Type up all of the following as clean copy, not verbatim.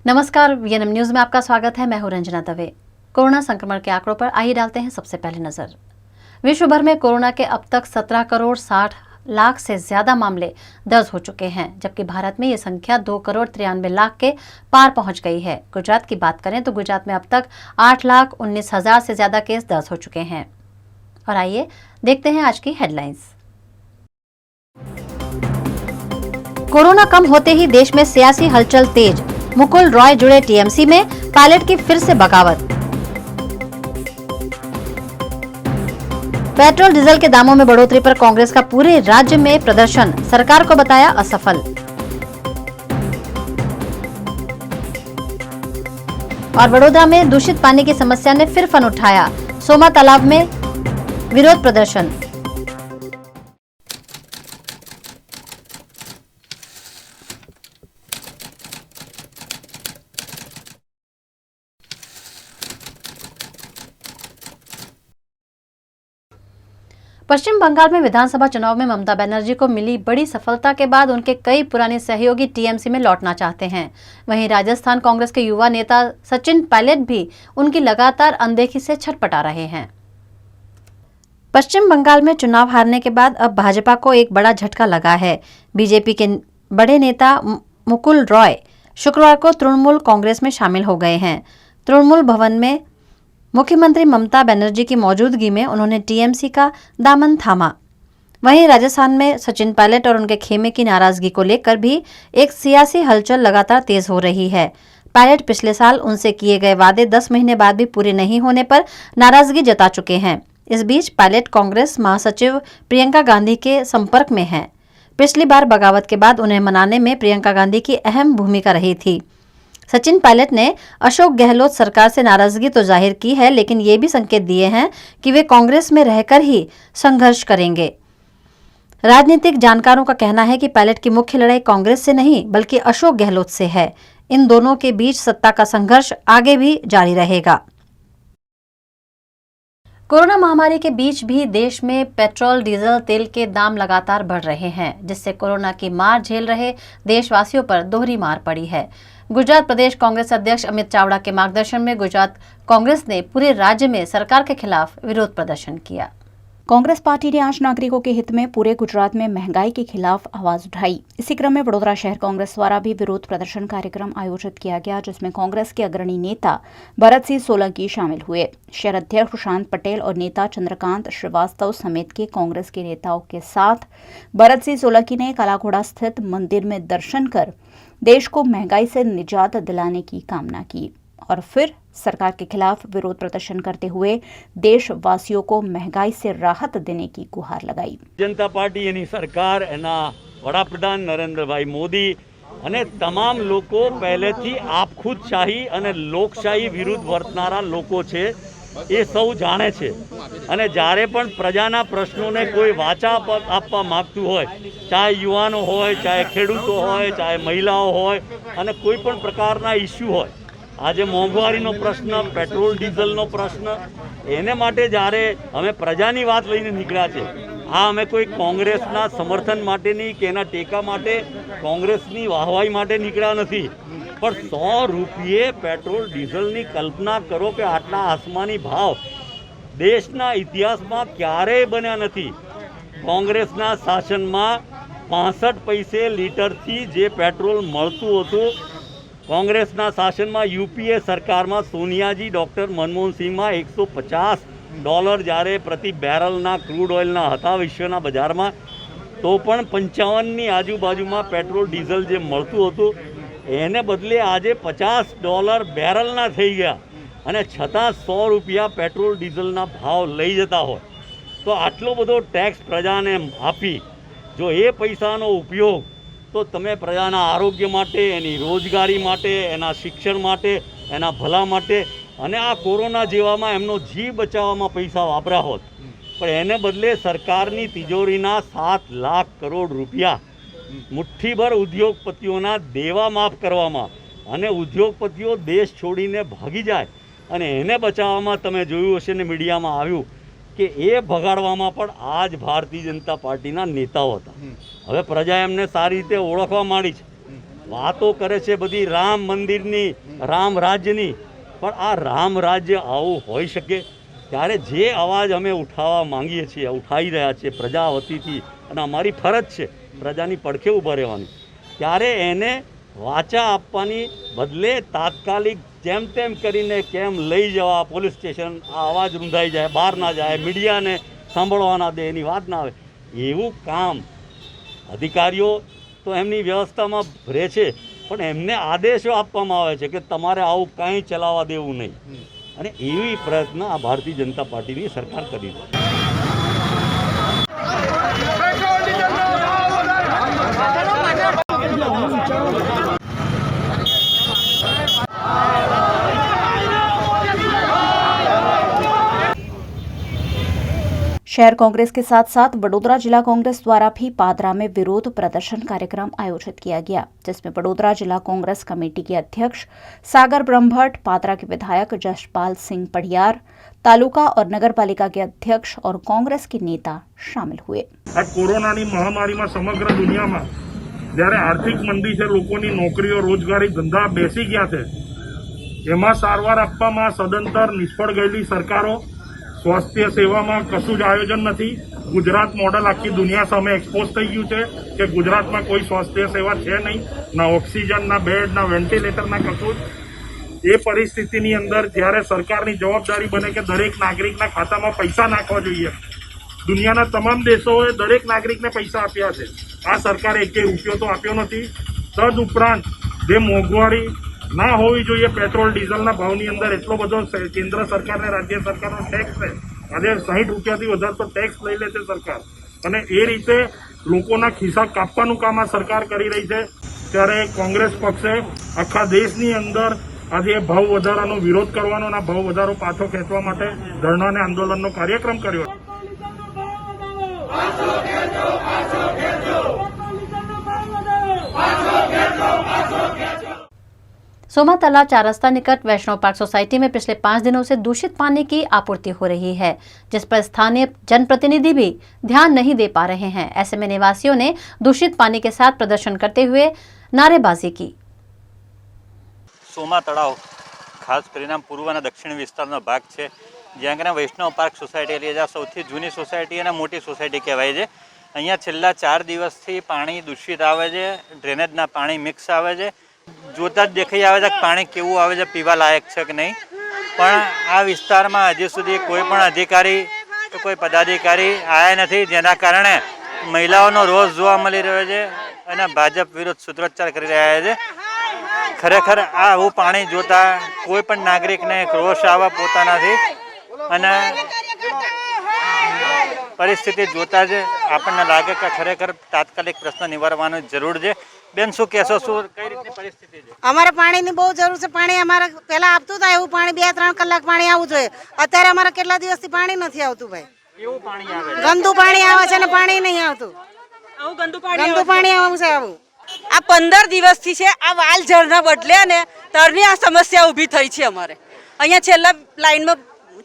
नमस्कार, VNM news में आपका स्वागत है। मैं हूं रंजना दवे। कोरोना संक्रमण के आंकड़ों पर आइए डालते हैं सबसे पहले नजर। विश्व भर में कोरोना के अब तक 17 करोड़ 60 लाख से ज्यादा मामले दर्ज हो चुके हैं, जबकि भारत में ये संख्या 2 करोड़ 93 लाख के पार पहुंच गई है। गुजरात की बात करें तो गुजरात में अब तक 8,19,000 से ज्यादा केस दर्ज हो चुके हैं। और आइए देखते हैं आज की हेडलाइंस। कोरोना कम होते ही देश में सियासी हलचल तेज, मुकुल रॉय जुड़े टीएमसी में, पायलट की फिर से बगावत। पेट्रोल डीजल के दामों में बढ़ोतरी पर कांग्रेस का पूरे राज्य में प्रदर्शन, सरकार को बताया असफल। और वडोदरा में दूषित पानी की समस्या ने फिर फन उठाया, सोमा तालाब में विरोध प्रदर्शन। पश्चिम बंगाल में विधानसभा चुनाव में ममता बनर्जी को मिली बड़ी सफलता के बाद उनके कई पुराने सहयोगी टीएमसी में लौटना चाहते हैं। वहीं राजस्थान कांग्रेस के युवा नेता सचिन पायलट भी उनकी लगातार अनदेखी से छटपटा रहे हैं। पश्चिम बंगाल में चुनाव हारने के बाद अब भाजपा को एक बड़ा झटका लगा है। बीजेपी के बड़े नेता मुकुल रॉय शुक्रवार को तृणमूल कांग्रेस में शामिल हो गए हैं। तृणमूल भवन में मुख्यमंत्री ममता बनर्जी की मौजूदगी में उन्होंने टीएमसी का दामन थामा। वहीं राजस्थान में सचिन पायलट और उनके खेमे की नाराजगी को लेकर भी एक सियासी हलचल लगातार तेज हो रही है। पायलट पिछले साल उनसे किए गए वादे 10 महीने बाद भी पूरे नहीं होने पर नाराजगी जता चुके हैं। इस बीच पायलट कांग्रेस महासचिव प्रियंका गांधी के संपर्क में हैं। पिछली बार बगावत के बाद उन्हें मनाने में प्रियंका गांधी की अहम भूमिका रही थी। सचिन पायलट ने अशोक गहलोत सरकार से नाराजगी तो जाहिर की है, लेकिन ये भी संकेत दिए हैं कि वे कांग्रेस में रहकर ही संघर्ष करेंगे। राजनीतिक जानकारों का कहना है कि पायलट की मुख्य लड़ाई कांग्रेस से नहीं बल्कि अशोक गहलोत से है। इन दोनों के बीच सत्ता का संघर्ष आगे भी जारी रहेगा। कोरोना महामारी के बीच भी देश में पेट्रोल डीजल तेल के दाम लगातार बढ़ रहे हैं, जिससे कोरोना की मार झेल रहे देशवासियों पर दोहरी मार पड़ी है। गुजरात प्रदेश कांग्रेस अध्यक्ष अमित चावड़ा के मार्गदर्शन में गुजरात कांग्रेस ने पूरे राज्य में सरकार के खिलाफ विरोध प्रदर्शन किया। कांग्रेस पार्टी ने आज नागरिकों के हित में पूरे गुजरात में महंगाई के खिलाफ आवाज उठाई। इसी क्रम में वडोदरा शहर कांग्रेस द्वारा भी विरोध प्रदर्शन कार्यक्रम आयोजित किया गया, जिसमें कांग्रेस के अग्रणी नेता भरत सिंह सोलंकी शामिल हुए। शहर अध्यक्ष प्रशांत पटेल और नेता चंद्रकांत श्रीवास्तव समेत के कांग्रेस के नेताओं के साथ भरत सिंह सोलंकी ने कालाघोड़ा स्थित मंदिर में दर्शन कर देश को महंगाई से निजात दिलाने की कामना की और फिर सरकार के खिलाफ विरोध प्रदर्शन करते हुए देशवासियों को महंगाई से राहत देने की गुहार लगाई। जनता पार्टी एनी सरकार एना वडाप्रधान नरेंद्रभाई मोदी અને તમામ લોકો પહેલેથી આપખુદશાહી અને લોકશાહી વિરુદ્ધ વર્તનારા લોકો છે, એ સૌ જાણે છે। અને જ્યારે પણ પ્રજાના પ્રશ્નોને કોઈ વાચા આપવા માગતું હોય, ચાહે યુવાનો હોય, ચાહે ખેડૂતો હોય, ચાહે મહિલાઓ હોય અને કોઈ પણ પ્રકારના ઇસ્યુ હોય, આજે મોંઘવારીનો પ્રશ્ન, પેટ્રોલ ડીઝલનો પ્રશ્ન, એને માટે જ્યારે અમે પ્રજાની વાત લઈને નીકળ્યા છે, આ અમે કોઈ કોંગ્રેસના સમર્થન માટેની કે એના ટેકા માટે કોંગ્રેસની વાહવાઈ માટે નીકળ્યા નથી, પણ 100 રૂપિયે પેટ્રોલ ડીઝલની કલ્પના કરો કે આટલા આસમાની ભાવ દેશના ઇતિહાસમાં ક્યારેય બન્યા નથી। કોંગ્રેસના શાસનમાં 65 પૈસે લીટરથી જે પેટ્રોલ મળતું હતું, કોંગ્રેસના શાસનમાં यूपीए સરકારમાં સોનિયાજી ડૉક્ટર મનમોહન સિંહમાં $150 જ્યારે પ્રતિ બેરલના ક્રૂડ ઓઇલના હતા વિશ્વના બજારમાં, તો પણ 55ની આજુબાજુમાં પેટ્રોલ ડીઝલ જે મળતું હતું એને બદલે આજે $50 બેરલના થઈ ગયા અને છતાં 100 રૂપિયા પેટ્રોલ ડીઝલના ભાવ લઈ જતા હોય તો આટલો બધો ટેક્સ પ્રજાને આપી જો એ પૈસાનો ઉપયોગ તો તમે પ્રજાના આરોગ્ય માટે, એની રોજગારી માટે, એના શિક્ષણ માટે, એના ભલા માટે અને આ કોરોના જેવામાં એમનો જીવ બચાવવામાં પૈસા વાપર્યા હોત, પણ એને બદલે સરકારની તિજોરીના 7 લાખ કરોડ રૂપિયા મુઠ્ઠીભર ઉદ્યોગપતિઓના દેવા માફ કરવામાં અને ઉદ્યોગપતિઓ દેશ છોડીને ભાગી જાય અને એને બચાવવામાં તમે જોયું હશે ને મીડિયામાં આવ્યું કે એ ભગાડવામાં પણ આ જ ભારતીય જનતા પાર્ટીના નેતાઓ હતા। હવે પ્રજા એમને સારી રીતે ઓળખવા માંડી છે। વાતો કરે છે બધી રામ મંદિરની, રામ રાજ્યની, પણ આ રામ રાજ્ય આવું હોઈ શકે? ત્યારે જે અવાજ અમે ઉઠાવવા માંગીએ છીએ, ઉઠાવી રહ્યા છીએ પ્રજા વતીથી, અને અમારી ફરજ છે પ્રજાની પડખે ઊભા રહેવાની, ત્યારે એને વાચા આપવાની બદલે તાત્કાલિક જેમ તેમ કરીને કેમ લઈ જવા પોલીસ સ્ટેશન, આ અવાજ રૂંધાઈ જાય, બહાર ના જાય, મીડિયાને સાંભળવા ના દે, એની વાત ના આવે, એવું કામ અધિકારીઓ તો એમની વ્યવસ્થામાં રહે છે, પણ એમને આદેશો આપવામાં આવે છે કે તમારે આવું કંઈ ચલાવવા દેવું નહીં, અને એવી પ્રયત્ન આ ભારતીય જનતા પાર્ટીની સરકાર કરી છે. शहर कांग्रेस के साथ साथ वडोदरा जिला कांग्रेस द्वारा भी पादरा में विरोध प्रदर्शन कार्यक्रम आयोजित किया गया, जिसमें वडोदरा जिला कांग्रेस कमेटी के अध्यक्ष सागर ब्रह्मभट्ट, पादरा के विधायक जसपाल सिंह पढ़ियार, तालुका और नगर पालिका के अध्यक्ष और कांग्रेस के नेता शामिल हुए। આ કોરોનાની મહામારીમાં સમગ્ર દુનિયામાં જ્યારે આર્થિક મંદી છે, લોકોની નોકરીઓ, રોજગારી, ધંધા બેસી ગયા છે, એમાં સારવાર આપવામાં સદંતર નિષ્ફળ ગયેલી સરકારો, સ્વાસ્થ્ય સેવામાં કશું જ આયોજન નથી. ગુજરાત મોડલ આખી દુનિયા સામે એક્સપોઝ થઈ ગયું છે કે ગુજરાતમાં કોઈ સ્વાસ્થ્ય સેવા છે નહીં, ના ઓક્સિજન, ના બેડ, ના વેન્ટિલેટર, ના કશું જ. એ પરિસ્થિતિની અંદર જ્યારે સરકારની જવાબદારી બને કે દરેક નાગરિકના ખાતામાં પૈસા નાખવા જોઈએ, દુનિયાના તમામ દેશોએ દરેક નાગરિકને પૈસા આપ્યા છે, આ સરકારે એકેય રૂપિયો તો આપ્યો નથી. તદ ઉપરાંત જે મોંઘવારી ના હોવી જોઈએ, પેટ્રોલ ડીઝલના ભાવની અંદર એટલો બધો કેન્દ્ર સરકાર ને રાજ્ય સરકારનો ટેક્સ છે, આજે 60 રૂપિયાથી વધારે તો ટેક્સ લઈ લે છે સરકાર, અને એ રીતે લોકોના ખિસ્સા કાપવાનું કામ આ સરકાર કરી રહી છે. ત્યારે કોંગ્રેસ પક્ષે આખા દેશની અંદર આજે ભાવ વધારાનો વિરોધ કરવાનો અને ભાવ વધારો પાછો ખેંચવા માટે ધરણા અને આંદોલનનો કાર્યક્રમ કર્યો. सोमा तालाब 4 रास्ता निकट वैष्णव पार्क सोसाइटी में पिछले 5 दिनों से दूषित पानी की आपूर्ति हो रही है, जिस पर स्थानीय जनप्रतिनिधि भी ध्यान नहीं दे पा रहे हैं। ऐसे में निवासियों ने दूषित पानी के साथ प्रदर्शन करते हुए नारेबाजी की। સોમા તળાવ ખાસ કરીને પૂર્વ અને દક્ષિણ વિસ્તારનો ભાગ છે, જ્યાં કરીને વૈષ્ણવ પાર્ક સોસાયટી એટલે આ સૌથી જૂની સોસાયટી અને મોટી સોસાયટી કહેવાય છે. અહીંયા છેલ્લા 4 દિવસથી પાણી દૂષિત આવે છે, ડ્રેનેજના પાણી મિક્સ આવે છે, જોતા જ દેખાઈ આવે છે કે પાણી કેવું આવે છે, પીવા લાયક છે કે નહીં. પણ આ વિસ્તારમાં હજી સુધી કોઈ પણ અધિકારી કે કોઈ પદાધિકારી આવ્યા નથી, જેના કારણે મહિલાઓનો રોષ જોવા મળી રહ્યો છે અને ભાજપ વિરુદ્ધ સૂત્રોચ્ચાર કરી રહ્યા છે. ખરેખર આ આવું પાણી જોતા કોઈ પણ નાગરિકને રોષ આવવા પોતાનાથી, અને પરિસ્થિતિ જોતા જ આપણને લાગે કે ખરેખર તાત્કાલિક પ્રશ્ન નિવારવાની જરૂર છે. બેન, શું કહેશો, શું કઈ રીતની પરિસ્થિતિ છે? અમારે પાણીની બહુ જરૂર છે. પાણી અમારે પહેલા આપતું હતા એવું પાણી 2-3 કલાક પાણી આવવું જોઈએ, અત્યારે અમારે કેટલા દિવસથી પાણી નથી આવતું ભાઈ. કેવું પાણી આવે? ગંદુ પાણી આવે છે ને પાણી નહીં આવતું. આવું ગંદુ પાણી આવું છે. આવું આ 15 દિવસથી છે. આ વાલ ઝરના બદલે ને તરની આ સમસ્યા ઊભી થઈ છે અમારે અહીંયા. છેલ્લા લાઈનમાં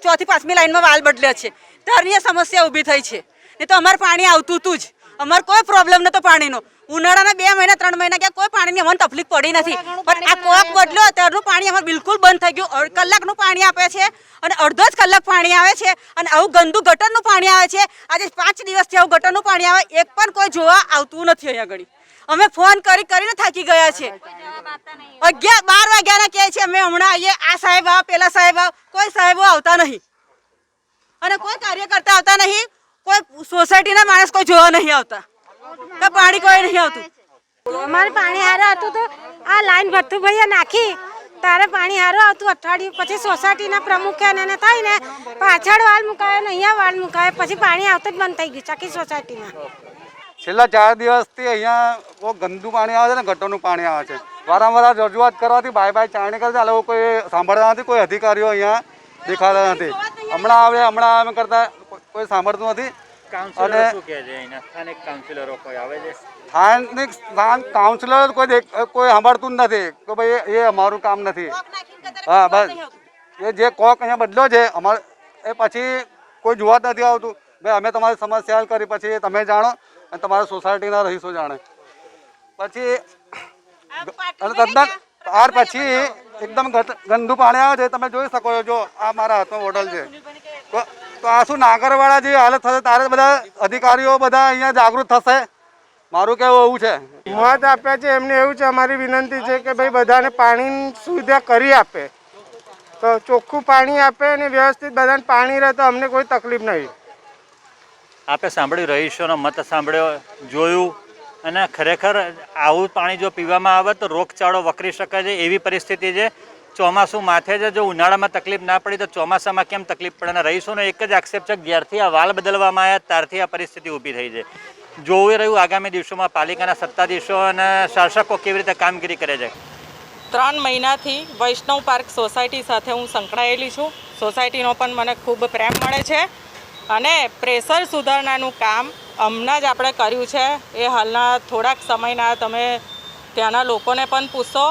4થી 5મી લાઈનમાં વાલ બદલ્યા છે, તરની આ સમસ્યા ઊભી થઈ છે. ને તો અમારે પાણી આવતું હતું જ, અમારે કોઈ પ્રોબ્લેમ નતો પાણીનો. ઉનાળાના 2 મહિના 3 મહિના ગયા કોઈ પાણીની અમને તકલીફ પડી નથી, પણ આ કોક બદલ્યો ત્યારનું પાણી અમારે બિલકુલ બંધ થઈ ગયું. કલાકનું પાણી આપે છે અને અડધો જ કલાક પાણી આવે છે, અને આવું ગંદુ ગટરનું પાણી આવે છે. આજે 5 દિવસથી આવું ગટરનું પાણી આવે, એક પણ કોઈ જોવા આવતું નથી અહીંયા આગળ. અમે ફોન કરીને થાકી ગયા છે. 11-12 વાગ્યાના કહે છે અમે હમણાં આવીએ, આ સાહેબ આવ, પેલા સાહેબ આવ, કોઈ સાહેબો આવતા નહીં અને કોઈ કાર્યકર્તા આવતા નહીં, કોઈ સોસાયટીના માણસ કોઈ જોવા નહીં આવતા, કે પાણી કોઈ નહીં આવતું. અમારે પાણી હારું આવતું તો આ લાઈન ભરતું ભાઈએ નાખી તારે પાણી હારું આવતું. અઠવાડિયું પછી સોસાયટીના પ્રમુખ એને થાય ને પાછળ વાળ મુકાયો ને અહીંયા વાળ મુકાયો, પછી પાણી આવતું જ બંધ થઈ ગયું ચાકી સોસાયટીમાં. છેલ્લા 4 દિવસથી અહીંયા બહુ ગંદુ પાણી આવે છે ને, ગટરનું પાણી આવે છે. વારંવાર રજૂઆત કરવાથી બાય ચાણી કરે છે, આ લોકો કોઈ સાંભળતા નથી, કોઈ અધિકારીઓ અહીંયા દેખાતા નથી. હમણાં કરતા કોઈ સાંભળતું નથી. કાઉન્સિલરો શું કહે છે? અહીંના સ્થાનિક કાઉન્સિલરો કોઈ આવે છે? સ્થાનિક કાઉન્સિલર કોઈ સાંભળતું જ નથી કે ભાઈ એ અમારું કામ નથી. હા, બસ એ જે કોક અહીંયા બદલ્યો છે અમારે, એ પછી કોઈ જોવા જ નથી આવતું. ભાઈ અમે તમારી સમસ્યા હલ કરી, પછી તમે જાણો અને તમારા સોસાયટીના રહીશો જાણે. પછી અને તદ્દન ત્યાર પછી એકદમ ગંદુ પાણી આવે છે. તમે જોઈ શકો છો, જો આ મારા હાથમાં બોટલ છે. તો આ શું નાગરવાળા જેવી હાલત થશે ત્યારે બધા અધિકારીઓ બધા અહીંયા જાગૃત થશે. મારું કહેવું એવું છે. મત આપ્યા છે એમને એવું છે, અમારી વિનંતી છે કે ભાઈ બધાને પાણીની સુવિધા કરી આપે, તો ચોખ્ખું પાણી આપે અને વ્યવસ્થિત બધાને પાણી રહે તો અમને કોઈ તકલીફ નહીં. આપે સાંભળ્યું, રહીશોનો મત સાંભળ્યો, જોયું, અને ખરેખર આવું પાણી જો પીવામાં આવે તો રોગચાળો વકરી શકે છે એવી પરિસ્થિતિ છે. ચોમાસું માથે છે, જો ઉનાળામાં તકલીફ ના પડી તો ચોમાસામાં કેમ તકલીફ પડે? અને રહીશોનો એક જ આક્ષેપ છે કે જ્યારથી આ વાલ બદલવામાં આવ્યા ત્યારથી આ પરિસ્થિતિ ઊભી થઈ છે. જોવું રહ્યું આગામી દિવસોમાં પાલિકાના સત્તાધીશો અને શાસકો કેવી રીતે કામગીરી કરે છે. 3 મહિનાથી વૈષ્ણવ પાર્ક સોસાયટી સાથે હું સંકળાયેલી છું. સોસાયટીનો પણ મને ખૂબ પ્રેમ મળે છે અને પ્રેશર સુધારણાનું કામ હમણાં જ આપણે કર્યું છે. એ હાલના થોડાક સમયના તમે ત્યાંના લોકોને પણ પૂછો.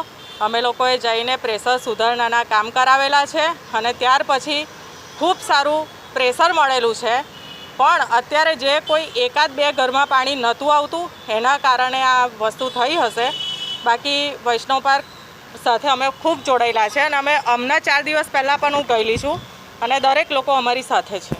અમે લોકોએ જઈને પ્રેશર સુધારણાના કામ કરાવેલા છે અને ત્યાર પછી ખૂબ સારું પ્રેશર મળેલું છે. પણ અત્યારે જે કોઈ 1-2 ઘરમાં પાણી નહોતું આવતું એના કારણે આ વસ્તુ થઈ હશે. બાકી વૈષ્ણવ પાર્ક સાથે અમે ખૂબ જોડાયેલા છે અને અમે હમણાં 4 દિવસ પહેલાં પણ હું ગયેલી છું અને દરેક લોકો અમારી સાથે છે.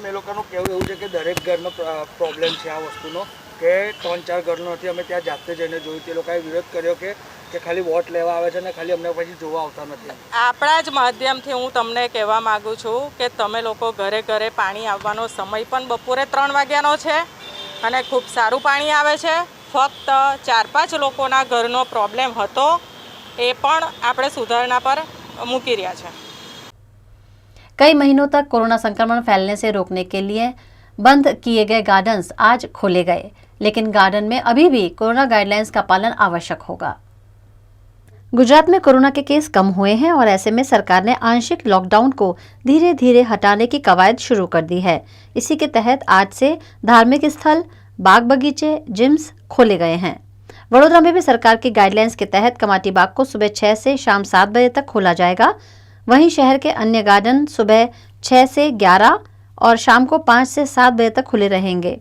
એ લોકોનું કહેવું એવું છે કે દરેક ઘરનો પ્રોબ્લેમ છે આ વસ્તુનો, કે 3-4 ઘરનો નથી. અમે ત્યાં જાતે જઈને જોયું, તે લોકોએ વિરોધ કર્યો કે ખાલી વોટ લેવા આવે છે અને ખાલી અમને પછી જોવા આવતા નથી. આપણા જ માધ્યમથી હું તમને કહેવા માગું છું કે તમે લોકો ઘરે ઘરે પાણી આવવાનો સમય પણ બપોરે 3 વાગ્યાનો છે અને ખૂબ સારું પાણી આવે છે. ફક્ત 4-5 લોકોના ઘરનો પ્રોબ્લેમ હતો, એ પણ આપણે સુધારણા પર મૂકી રહ્યા છે. कई महीनों तक कोरोना संक्रमण फैलने से रोकने के लिए बंद किए गए गार्डन्स आज खोले गए, लेकिन गार्डन में अभी भी कोरोना गाइडलाइंस का पालन आवश्यक होगा। गुजरात में कोरोना के केस कम हुए हैं और ऐसे में सरकार ने आंशिक लॉकडाउन को धीरे धीरे हटाने की कवायद शुरू कर दी है। इसी के तहत आज से धार्मिक स्थल, बाग बगीचे, जिम्स खोले गए हैं। वडोदरा में भी सरकार की गाइडलाइंस के तहत कमाटी बाग को सुबह 6 से शाम 7 बजे तक खोला जाएगा। वहीं शहर के अन्य गार्डन सुबह 6 से 11 और शाम को 5 से 7 बजे तक खुले रहेंगे।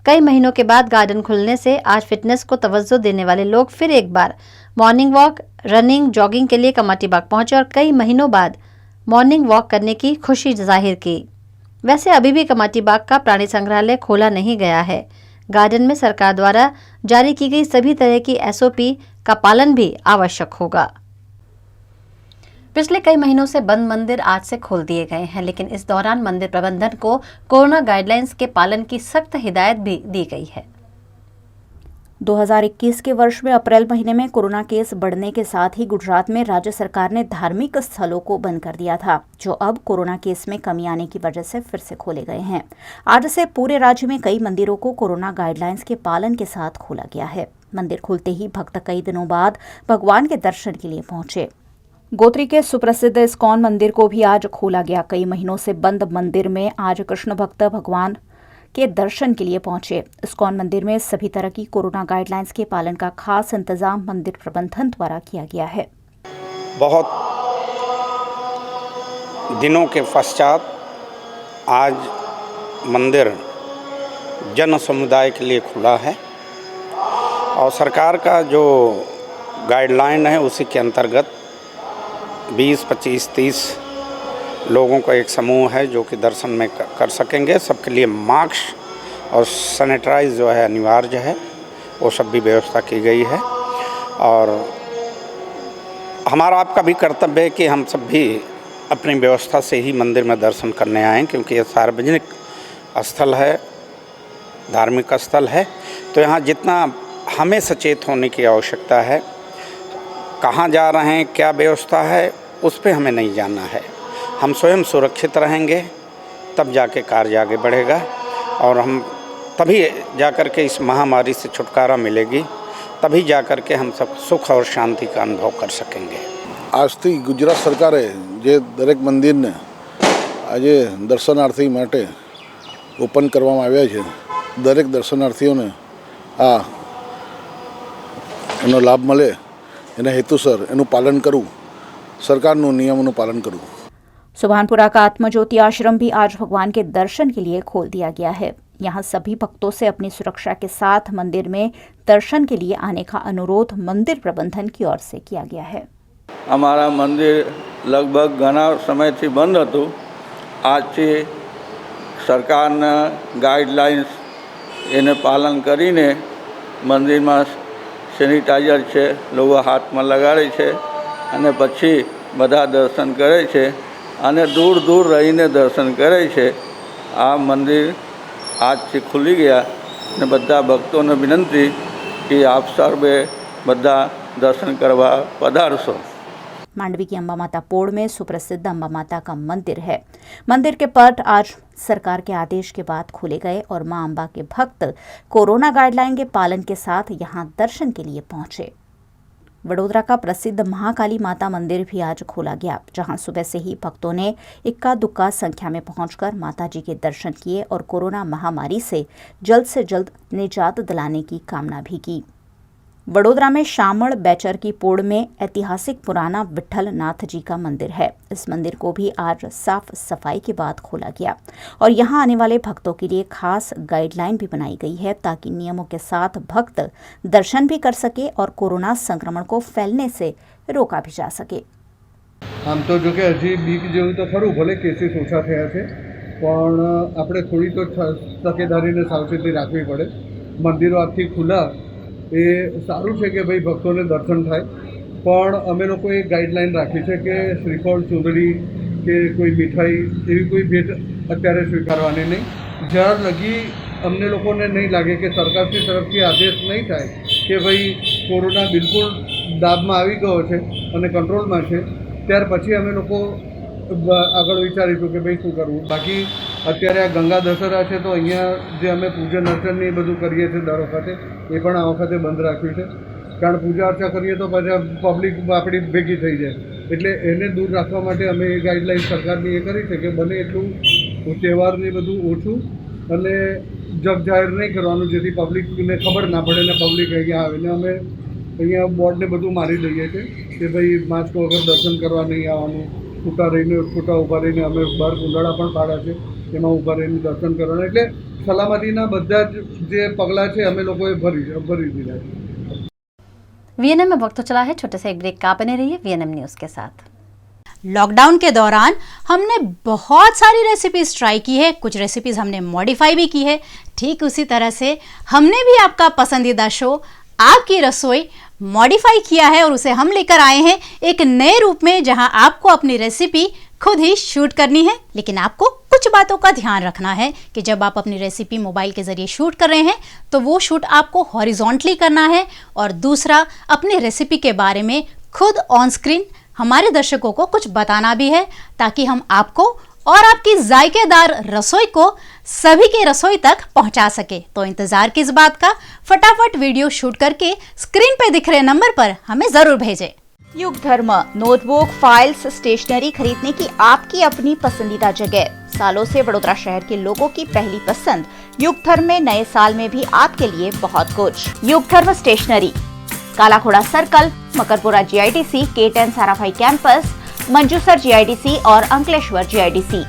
कई महीनों के बाद गार्डन खुलने से आज फिटनेस को तवज्जो देने वाले लोग फिर एक बार मॉर्निंग वॉक, रनिंग, जॉगिंग के लिए कमाटी बाग पहुंचे और कई महीनों बाद मॉर्निंग वॉक करने की खुशी जाहिर की। वैसे अभी भी कमाटी बाग का प्राणी संग्रहालय खोला नहीं गया है। गार्डन में सरकार द्वारा जारी की गई सभी तरह की SOP का पालन भी आवश्यक होगा। पिछले कई महीनों से बंद मंदिर आज से खोल दिए गए हैं, लेकिन इस दौरान मंदिर प्रबंधन को कोरोना गाइडलाइंस के पालन की सख्त हिदायत भी दी गई है। 2021 के वर्ष में अप्रैल महीने में कोरोना केस बढ़ने के साथ ही गुजरात में राज्य सरकार ने धार्मिक स्थलों को बंद कर दिया था, जो अब कोरोना केस में कमी आने की वजह से फिर से खोले गए हैं। आज से पूरे राज्य में कई मंदिरों को कोरोना गाइडलाइंस के पालन के साथ खोला गया है। मंदिर खुलते ही भक्त कई दिनों बाद भगवान के दर्शन के लिए पहुंचे। गोत्री के सुप्रसिद्ध इस्कॉन मंदिर को भी आज खोला गया। कई महीनों से बंद मंदिर में आज कृष्ण भक्त भगवान के दर्शन के लिए पहुंचे। इस्कॉन मंदिर में सभी तरह की कोरोना गाइडलाइंस के पालन का खास इंतजाम मंदिर प्रबंधन द्वारा किया गया है। बहुत दिनों के पश्चात आज मंदिर जन समुदाय के लिए खुला है और सरकार का जो गाइडलाइन है उसी के अंतर्गत 20, 25, 30 लोगों का एक समूह है जो कि दर्शन में कर सकेंगे। सबके लिए मास्क और सैनिटाइज जो है अनिवार्य है, वो सब भी व्यवस्था की गई है। और हमारा आपका भी कर्तव्य है कि हम सब भी अपनी व्यवस्था से ही मंदिर में दर्शन करने आएँ, क्योंकि ये सार्वजनिक स्थल है, धार्मिक स्थल है। तो यहाँ जितना हमें सचेत होने की आवश्यकता है, कहाँ जा रहे हैं, क्या व्यवस्था है, उस पर हमें नहीं जाना है। हम स्वयं सुरक्षित रहेंगे तब जाके कार्य आगे बढ़ेगा और हम तभी जाकर के इस महामारी से छुटकारा मिलेगी, तभी जाकर के हम सब सुख और शांति का अनुभव कर सकेंगे। આજથી ગુજરાત સરકારે જે દરેક મંદિરને આજે દર્શનાર્થી માટે ઓપન કરવામાં આવ્યા છે, દરેક દર્શનાર્થીઓને એનો લાભ મળે એના હેતુસર એનું પાલન કરવું, સરકારનું નિયમોનું પાલન કરવું। सुभानपुरा का आत्मज्योति आश्रम भी आज भगवान के दर्शन के लिए खोल दिया गया है। यहाँ सभी भक्तों से अपनी सुरक्षा के साथ मंदिर में दर्शन के लिए आने का अनुरोध मंदिर प्रबंधन की ओर से किया गया है। અમારા મંદિર લગભગ ઘણા સમયથી બંધ હતું. આજથી સરકારના ગાઈડલાઇન્સ એને પાલન કરીને મંદિરમાં સેનિટાઈઝર છે, લોકો હાથમાં લગાડે છે અને પછી બધા દર્શન કરે છે અને દૂર દૂર રહીને દર્શન કરે છે. આ મંદિર આજથી ખુલી ગયા અને બધા ભક્તોને વિનંતી કે આપ સર્વે બધા દર્શન કરવા પધારશો. मांडवी की अम्बा माता पोड़ में सुप्रसिद्ध अम्बा माता का मंदिर है। मंदिर के पट आज सरकार के आदेश के बाद खोले गए और मां अम्बा के भक्त कोरोना गाइडलाइन के पालन के साथ यहां दर्शन के लिए पहुंचे। वडोदरा का प्रसिद्ध महाकाली माता मंदिर भी आज खोला गया, जहां सुबह से ही भक्तों ने इक्का दुक्का संख्या में पहुंचकर माता जी के दर्शन किए और कोरोना महामारी से जल्द निजात दिलाने की कामना भी की। वडोदरा में शामल बैचर की पोड़ में ऐतिहासिक पुराना विठल नाथ जी का मंदिर है। इस मंदिर को भी आज साफ सफाई के बाद खोला गया और यहां आने वाले भक्तों के लिए खास गाइडलाइन भी बनाई गई है ताकि नियमों के साथ भक्त दर्शन भी कर सके और कोरोना संक्रमण को फैलने से रोका भी जा सके। આમ તો જો કે હજી બીક જેવું તો ખરું, ભલે કેસીસ ઓછા થયા છે પણ આપણે થોડી તો તકેદારીને સાવચેતી રાખવી પડે. મંદિરો આજથી ખુલ્લા એ સારું છે કે ભાઈ ભક્તોને દર્શન થાય, પણ અમે લોકોએ એક ગાઈડલાઇન રાખી છે કે શ્રીફળ, ચૂંદડી કે કોઈ મીઠાઈ એવી કોઈ ભેટ અત્યારે સ્વીકારવાની નહીં. જ્યાં લગી અમને લોકોને નહીં લાગે કે સરકારશ્રી તરફથી આદેશ નહીં થાય કે ભાઈ કોરોના બિલકુલ દાબમાં આવી ગયો છે અને કંટ્રોલમાં છે, ત્યાર પછી અમે લોકો આગળ વિચારીશું કે ભાઈ શું કરવું. બાકી અત્યારે આ ગંગા દશેરા છે તો અહીંયા જે અમે પૂજન અર્ચન ને એ બધું કરીએ છીએ દર વખતે, એ પણ આ વખતે બંધ રાખ્યું છે. કારણ પૂજા અર્ચા કરીએ તો પછી પબ્લિક આપણી ભેગી થઈ જાય, એટલે એને દૂર રાખવા માટે અમે એ ગાઈડલાઇન સરકારની એ કરી છે કે બને એટલું તહેવારને બધું ઓછું અને જગજાહેર નહીં કરવાનું, જેથી પબ્લિકને ખબર ના પડે ને પબ્લિક અહીંયા આવે. ને અમે અહીંયા બોર્ડને બધું મારી દઈએ છીએ કે ભાઈ માસ્ક વગર દર્શન કરવા નહીં આવવાનું, છૂટા ઊભા રહીને અમે બહાર કુંડાળા પણ પાડ્યા છે, એમાં ઊભા રહીને દર્શન કરવાના. એટલે સલામતીના બધા જે પગલાં છે અમે લોકોએ ભરી દીધા છે. वीएनएम में वक्त तो चला है, छोटे से एक ब्रेक का। बने रहिए वीएनएम न्यूज के साथ। लॉकडाउन के दौरान हमने बहुत सारी रेसिपीज ट्राई की है, कुछ रेसिपीज हमने मॉडिफाई भी की है। ठीक उसी तरह से हमने भी आपका पसंदीदा शो आपकी रसोई मॉडिफाई किया है और उसे हम लेकर आए हैं एक नए रूप में, जहां आपको अपनी रेसिपी खुद ही शूट करनी है। लेकिन आपको कुछ बातों का ध्यान रखना है कि जब आप अपनी रेसिपी मोबाइल के जरिए शूट कर रहे हैं तो वो शूट आपको हॉरिजॉन्टली करना है, और दूसरा अपनी रेसिपी के बारे में खुद ऑन स्क्रीन हमारे दर्शकों को कुछ बताना भी है, ताकि हम आपको और आपकी जायकेदार रसोई को सभी के रसोई तक पहुंचा सके। तो इंतजार किस बात का, फटाफट वीडियो शूट करके स्क्रीन पे दिख रहे नंबर पर हमें जरूर भेजें। युग धर्म नोटबुक, फाइल्स, स्टेशनरी खरीदने की आपकी अपनी पसंदीदा जगह। सालों से वडोदरा शहर के लोगों की पहली पसंद युग धर्म में नए साल में भी आपके लिए बहुत कुछ। Yug Dharm stationery, Kalakhoda circle, Makarpura GIDC, K10 Sarabhai campus, Manjusar GIDC और अंकलेश्वर जीआईडीसी।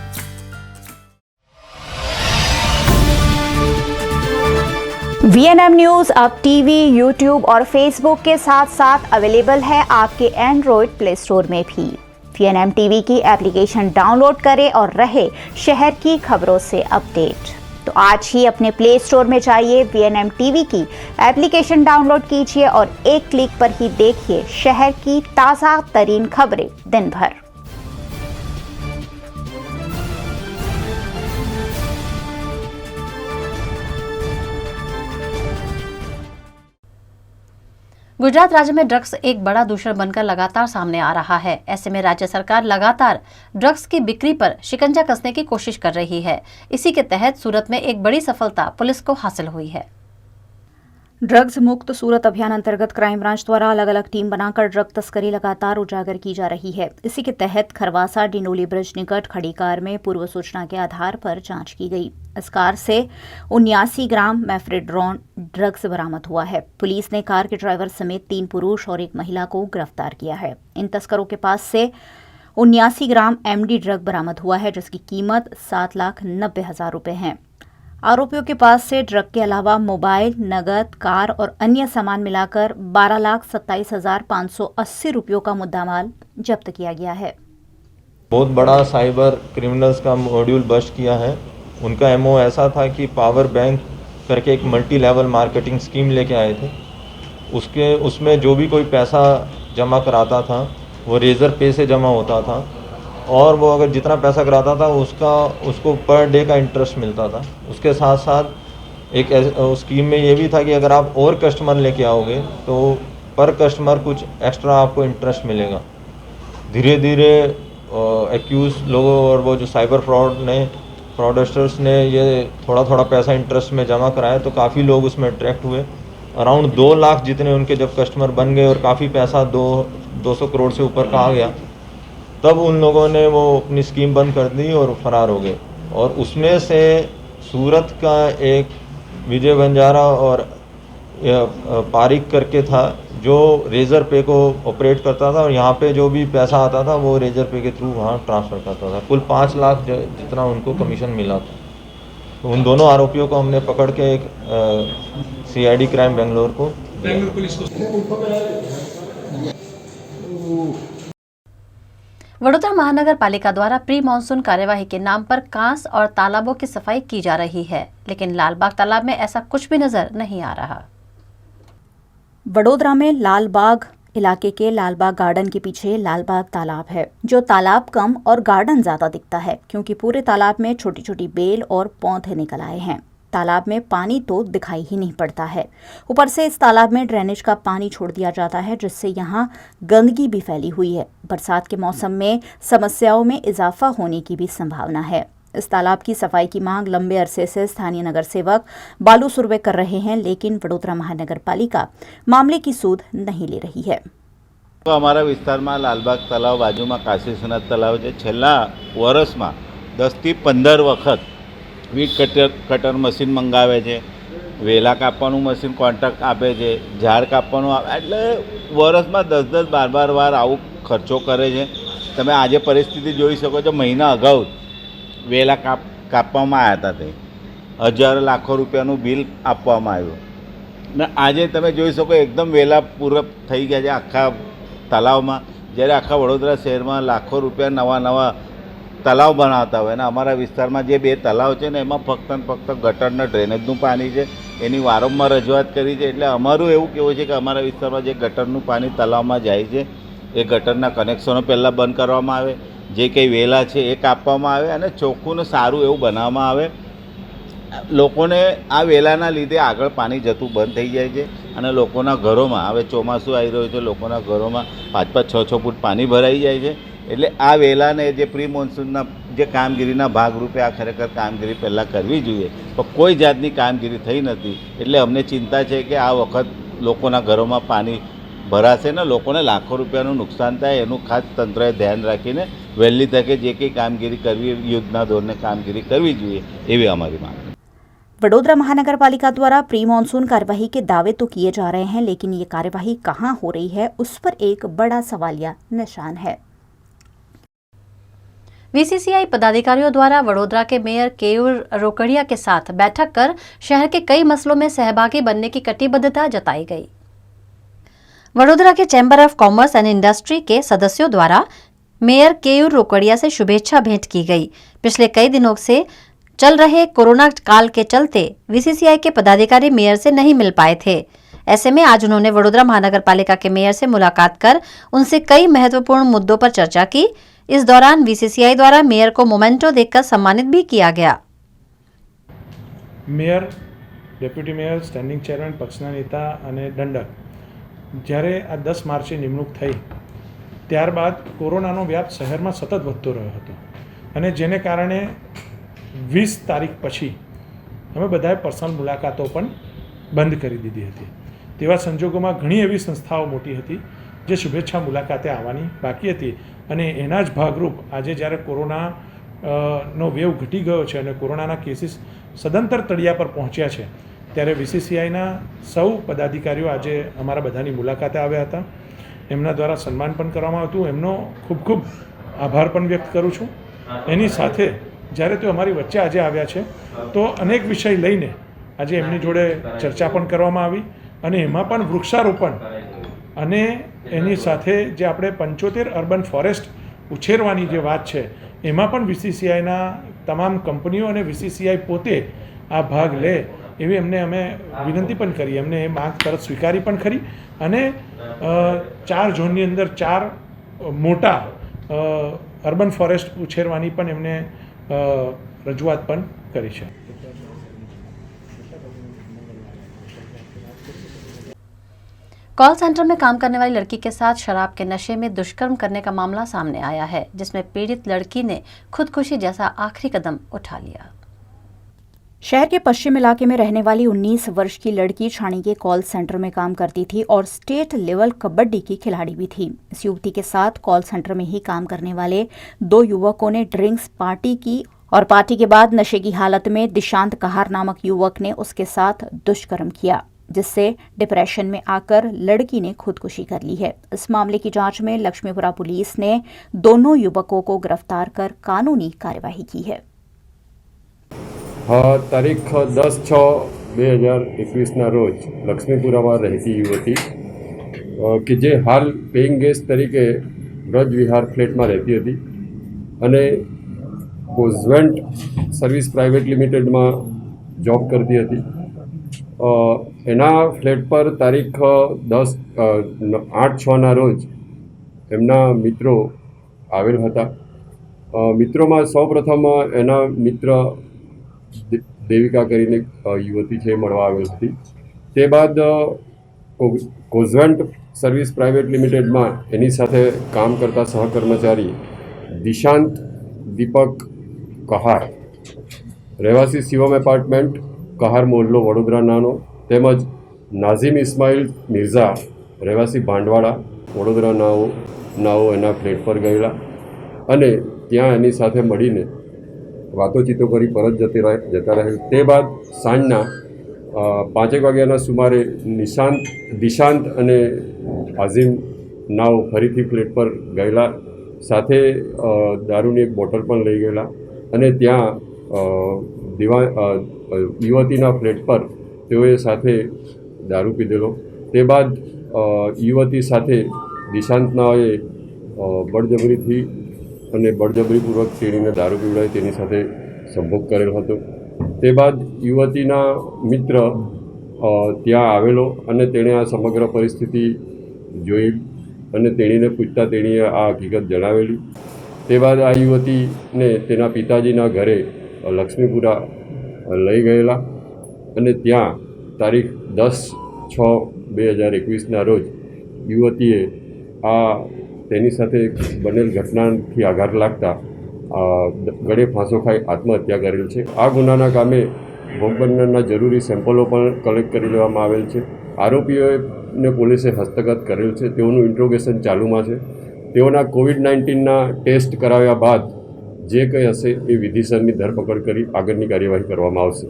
वीएनएम न्यूज अब टीवी, यूट्यूब और फेसबुक के साथ साथ अवेलेबल है आपके एंड्रॉइड प्ले स्टोर में भी। वीएनएम टीवी की एप्लीकेशन डाउनलोड करें और रहे शहर की खबरों से अपडेट। तो आज ही अपने प्ले स्टोर में जाइए, वीएनएम टीवी की एप्लीकेशन डाउनलोड कीजिए और एक क्लिक पर ही देखिए शहर की ताज़ा तरीन खबरें दिन भर। गुजरात राज्य में ड्रग्स एक बड़ा दूषण बनकर लगातार सामने आ रहा है। ऐसे में राज्य सरकार लगातार ड्रग्स की बिक्री पर शिकंजा कसने की कोशिश कर रही है। इसी के तहत सूरत में एक बड़ी सफलता पुलिस को हासिल हुई है। ड्रग्स मुक्त सूरत अभियान अंतर्गत क्राइम ब्रांच द्वारा अलग अलग टीम बनाकर ड्रग तस्करी लगातार उजागर की जा रही है। इसी के तहत खरवासा डिंडोली ब्रिज निकट खड़ी कार में पूर्व सूचना के आधार पर जांच की गई। इस कार से 79 ग्राम मेफ्रेड्रोन ड्रग्स बरामद हुआ है। पुलिस ने कार के ड्राइवर समेत 3 पुरुष और 1 महिला को गिरफ्तार किया है। इन तस्करों के पास से 79 ग्राम एमडी ड्रग बरामद हुआ है, जिसकी कीमत 7,90,000 रुपए है। आरोपियों के पास से ड्रग के अलावा मोबाइल, नगद, कार और अन्य सामान मिलाकर 12,27,580 रुपयों का मुद्दामाल जब्त किया गया है। बहुत बड़ा साइबर क्रिमिनल्स का मॉड्यूल बस्ट किया है। उनका एमओ ऐसा था कि पावर बैंक करके एक मल्टी लेवल मार्केटिंग स्कीम लेके आए थे। उसमें जो भी कोई पैसा जमा कराता था वो रेजर पे से जमा होता था और वो अगर जितना पैसा कराता था उसको पर डे का इंटरेस्ट मिलता था। उसके साथ साथ एक स्कीम में ये भी था कि अगर आप और कस्टमर लेके आओगे तो पर कस्टमर कुछ एक्स्ट्रा आपको इंटरेस्ट मिलेगा। धीरे धीरे एक्यूज लोगों और वो जो साइबर फ्रॉडस्टर्स ने ये थोड़ा पैसा इंटरेस्ट में जमा कराया तो काफ़ी लोग उसमें अट्रैक्ट हुए। अराउंड 2 लाख जितने उनके जब कस्टमर बन गए और काफ़ी पैसा 200 करोड़ से ऊपर का आ गया, तब उन लोगों ने वो अपनी स्कीम बंद कर दी और फरार हो गए। और उसमें से सूरत का एक विजय बंजारा और पारिक करके था जो रेजर पे को ऑपरेट करता था और यहाँ पे जो भी पैसा आता था वो रेजर पे के थ्रू वहाँ ट्रांसफ़र करता था। कुल 5 लाख जितना उनको कमीशन मिला था। तो उन दोनों आरोपियों को हमने पकड़ के एक CID क्राइम बेंगलोर को वडोदरा महानगर पालिका द्वारा प्री मानसून कार्यवाही के नाम पर कांस और तालाबों की सफाई की जा रही है, लेकिन लालबाग तालाब में ऐसा कुछ भी नजर नहीं आ रहा। वडोदरा में लालबाग इलाके के लालबाग गार्डन के पीछे लालबाग तालाब है, जो तालाब कम और गार्डन ज्यादा दिखता है क्योंकि पूरे तालाब में छोटी छोटी बेल और पौधे निकल आए हैं। तालाब में पानी तो दिखाई ही नहीं पड़ता है। ऊपर से इस तालाब में ड्रेनेज का पानी छोड़ दिया जाता है, जिससे यहाँ गंदगी भी फैली हुई है। बरसात के मौसम में समस्याओं में इजाफा होने की भी संभावना है। इस तालाब की सफाई की मांग लंबे अरसे से स्थानीय नगर सेवक बालू सुरवे कर रहे हैं, लेकिन वडोदरा महानगर पालिका मामले की सूद नहीं ले रही है। तो अमारा विस्तार में लालबाग तलाव बाजू में काशीनाथ तलाव है। छेल्ला वर्ष में 10 થી 15 वखत वीट कटर मशीन मंगावे छे, वेला कापवानुं मशीन कॉन्ट्राक्ट आपे छे, झाड़ कापवानुं एटले वर्षमां 10-10, 12-12 वार आवुं खर्चो करे छे। तमे आजे परिस्थिति जोई शको छो। महीना अगाऊ वेला कापवामां आव्या हता, ते हजारो लाखो रूपियानुं बिल आपवामां आव्युं ने आजे तमे जोई शको एकदम वेला पूरा थई गया छे आखा तलावमां। ज्यारे आखा वडोदरा शहेरमां लाखो रूपिया नवा तलाव बनावता होय ने अमारा विस्तारमां जे 2 तलाव छे ने एमां फक्त ने फक्त गटरना ड्रेनेजनुं पाणी छे। एनी वारंवार रजूआत करी छे। एटले अमारुं एवुं कहेवुं छे के अमारा विस्तारमां जे गटरनुं पाणी तलावमां जाय छे ए गटરના કનેક્શનો પહેલાં બંધ કરવામાં આવે, જે કંઈ વેલા છે એ કાપવામાં આવે અને ચોખ્ખું ને સારું એવું બનાવવામાં આવે। લોકોને આ વેલાના લીધે આગળ પાણી જતું બંધ થઈ જાય છે અને લોકોના ઘરોમાં હવે ચોમાસું આવી રહ્યું છે, લોકોના ઘરોમાં 5-5, 6-6 ફૂટ પાણી ભરાઈ જાય છે। એટલે આ વેલાને જે પ્રી મોન્સૂનના જે કામગીરીના ભાગરૂપે આ ખરેખર કામગીરી પહેલાં કરવી જોઈએ, પણ કોઈ જાતની કામગીરી થઈ નથી। એટલે અમને ચિંતા છે કે આ વખત લોકોના ઘરોમાં પાણી ભરાશે ને લોકોને લાખો રૂપિયાનું નુકસાન થાય। એનું ખાસ તંત્રએ ધ્યાન રાખીને વહેલી તકે જે કંઈ કામગીરી કરવી યુદ્ધના ધોરણે કામગીરી કરવી જોઈએ એવી અમારી માંગ। वडोदरा महानगर पालिका द्वारा प्री मानसून कार्यवाही के दावे तो किए जा रहे हैं, लेकिन ये कार्यवाही कहां हो रही है उस पर एक बड़ा सवालिया निशान है। VCCI पदाधिकारियों द्वारा वडोदरा के मेयर केयूर रोकड़िया के साथ बैठक कर शहर के कई मसलों में सहभागी बनने की कटिबद्धता जताई गई। वडोदरा के chamber of commerce and industry के सदस्यों द्वारा मेयर केयूर रोकड़िया से शुभेच्छा भेंट की गई। पिछले कई दिनों से चल रहे कोरोना काल के चलते VCCI के पदाधिकारी मेयर से नहीं मिल पाए थे। ऐसे में आज उन्होंने वडोदरा महानगर पालिका के मेयर से मुलाकात कर उनसे कई महत्वपूर्ण मुद्दों पर चर्चा की। इस दौरान VCCI द्वारा मेयर को मोमेंटो देकर सम्मानित भी किया गया। Mayor, deputy mayor, standing chairman, पक्षना नेता અને દંડક જ્યારે આ 10 માર્ચે નિમણૂક થઈ ત્યારબાદ કોરોનાનો વ્યાપ શહેરમાં સતત વધતો રહ્યો હતો અને જેને કારણે 20 તારીખ પછી અમે બધાએ પર્સનલ મુલાકાતો પણ બંધ કરી દીધી હતી। તેવા સંજોગોમાં ઘણી એવી સંસ્થાઓ મોટી હતી જે શુભેચ્છા મુલાકાતે આવવાની બાકી હતી અને એના જ ભાગરૂપ આજે જ્યારે કોરોનાનો વેવ ઘટી ગયો છે અને કોરોનાના કેસીસ સદંતર તળિયા પર પહોંચ્યા છે ત્યારે VCCIના સૌ પદાધિકારીઓ આજે અમારા બધાની મુલાકાતે આવ્યા હતા। એમના દ્વારા સન્માન પણ કરવામાં આવ્યું। એમનો ખૂબ ખૂબ આભાર પણ વ્યક્ત કરું છું। એની સાથે જ્યારે તેઓ અમારી વચ્ચે આજે આવ્યા છે તો અનેક વિષય લઈને આજે એમની જોડે ચર્ચા પણ કરવામાં આવી અને એમાં પણ વૃક્ષારોપણ અને એની સાથે જે આપણે 75 અર્બન ફોરેસ્ટ ઉછેરવાની જે વાત છે એમાં પણ VCCIના તમામ કંપનીઓ અને VCCI પોતે આ ભાગ લે એવી એમને અમે વિનંતી પણ કરી, એમને એ માંગ તરત સ્વીકારી પણ ખરી અને 4 ઝોનની અંદર 4 મોટા અર્બન ફોરેસ્ટ ઉછેરવાની પણ એમને રજૂઆત પણ કરી છે। कॉल सेंटर में काम करने वाली लड़की के साथ शराब के नशे में दुष्कर्म करने का मामला सामने आया है, जिसमें पीड़ित लड़की ने खुदकुशी जैसा आखिरी कदम उठा लिया। शहर के पश्चिम इलाके में रहने वाली 19 वर्ष की लड़की छाणी के कॉल सेंटर में काम करती थी और स्टेट लेवल कबड्डी की खिलाड़ी भी थी। इस युवती के साथ कॉल सेंटर में ही काम करने वाले 2 युवकों ने ड्रिंक्स पार्टी की और पार्टी के बाद नशे की हालत में दिशांत कहार नामक युवक ने उसके साथ दुष्कर्म किया, जिससे डिप्रेशन में आकर लड़की ने खुदकुशी कर ली है। इस मामले की जांच में लक्ष्मीपुरा पुलिस ने दोनों युवकों को गिरफ्तार कर कानूनी कार्यवाही की है। तारीख 10/6/2021 रोज लक्ष्मीपुरा में रहती युवती कि जे हाल पेइंग गेस्ट तरीके ब्रज विहार फ्लेट में रहती थी अने कोઝવેન્ટ सर्विस प्राइवेट लिमिटेड में जॉब करती थी। एना फ्लेट पर तारीख 8/6 रोज एमना मित्रों आवेल हता। मित्रों में सौ प्रथम एना मित्र देविका करीने युवती छे मळवा आवेल हती। ते बाद कोઝવેન્ટ सर्विस प्राइवेट लिमिटेड में एनी साथे काम करता सहकर्मचारी दिशांत दीपक कहार રહેવાસી શિવમ એપાર્ટમેન્ટ કહાર મોહલ્લો વડોદરા નાનો તેમજ નાઝીમ ઇસ્માઇલ મિર્ઝા રહેવાસી ભાંડવાડા વડોદરા નાઓ એના ફ્લેટ પર ગયેલા અને ત્યાં એની સાથે મળીને વાતોચીતો કરી પરત જતા રહેલ। તે બાદ સાંજના 5 વાગ્યાના સુમારે દિશાંત અને આઝીમ નાઓ ફરીથી ફ્લેટ પર ગયેલા, સાથે દારૂની એક બોટલ પણ લઈ ગયેલા અને ત્યાં યુવતીના ફ્લેટ પર તેઓએ સાથે દારૂ પીધેલો। તે બાદ યુવતી સાથે દિશાંતનાએ બળજબરીથી અને બળજબરીપૂર્વક તેણીને દારૂ પીવડાવી તેની સાથે સંભોગ કરેલ હતો। તે બાદ યુવતીના મિત્ર ત્યાં આવેલો અને તેણે આ સમગ્ર પરિસ્થિતિ જોઈ અને તેણીને પૂછતા તેણીએ આ હકીકત જણાવેલી। તે બાદ આ યુવતીને તેના પિતાજીના ઘરે લક્ષ્મીપુરા લઈ ગયેલા અને ત્યાં તારીખ 10/6/2021 રોજ યુવતીએ તેની સાથે બનેલ ઘટનાથી આઘાત લાગતા ગળે ફાંસો ખાઈ આત્મહત્યા કરેલ છે। આ ગુનાના કામે ભોગ બનનારના જરૂરી સેમ્પલો પણ કલેક્ટ કરી લેવામાં આવેલ છે। આરોપીઓને પોલીસે હસ્તગત કરેલ છે, તેઓનું ઇન્ટ્રોગેશન ચાલુમાં છે। તેઓના COVID-19ના ટેસ્ટ કરાવ્યા બાદ જે કંઈ હશે એ વિધિસરની ધરપકડ કરી આગળની કાર્યવાહી કરવામાં આવશે।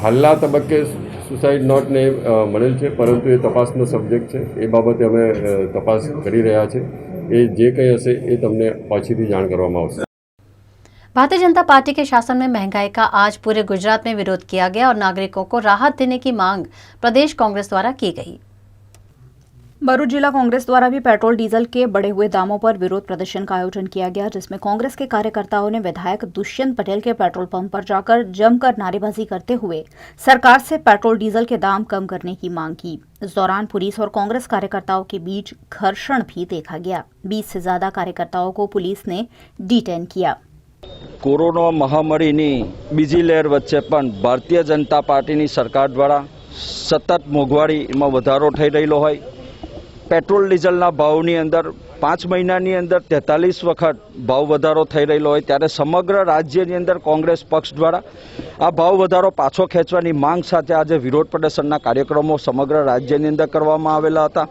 હાલના તબક્કે સુસાઇડ નોટને મળેલ છે, પરંતુ એ તપાસનો સબ્જેક્ટ છે। એ બાબતે અમે તપાસ કરી રહ્યા છે। એ જે કંઈ હશે એ તમને પછીથી જાણ કરવામાં આવશે। भारतीय जनता पार्टी के शासन में महंगाई का आज पूरे गुजरात में विरोध किया गया और नागरिकों को राहत देने की मांग प्रदेश कांग्रेस द्वारा की गई। भरूच जिला कांग्रेस द्वारा भी पेट्रोल डीजल के बढ़े हुए दामों पर विरोध प्रदर्शन का आयोजन किया गया, जिसमें कांग्रेस के कार्यकर्ताओं ने विधायक दुष्यंत पटेल के पेट्रोल पंप पर जाकर जमकर नारेबाजी करते हुए सरकार से पेट्रोल डीजल के दाम कम करने की मांग की। इस दौरान पुलिस और कांग्रेस कार्यकर्ताओं के बीच घर्षण भी देखा गया। 20 से ज्यादा कार्यकर्ताओं को पुलिस ने डिटेन किया। कोरोना महामारीनी बीजी लहर वच्चे पण भारतीय जनता पार्टीनी सरकार द्वारा सतत मोंघवारीमां वधारो थई रहेलो होय। पेट्रोल डीजलना भावनी अंदर 5 महीनानी अंदर 43 वखत भाव वधारो थई रहेलो होय, त्यारे समग्र राज्यनी अंदर कांग्रेस पक्ष द्वारा आ भाव वधारो पाछो खेंचवानी मांग साथे आज विरोध प्रदर्शनना कार्यक्रमों समग्र राज्यनी अंदर करवामां आवेला हता।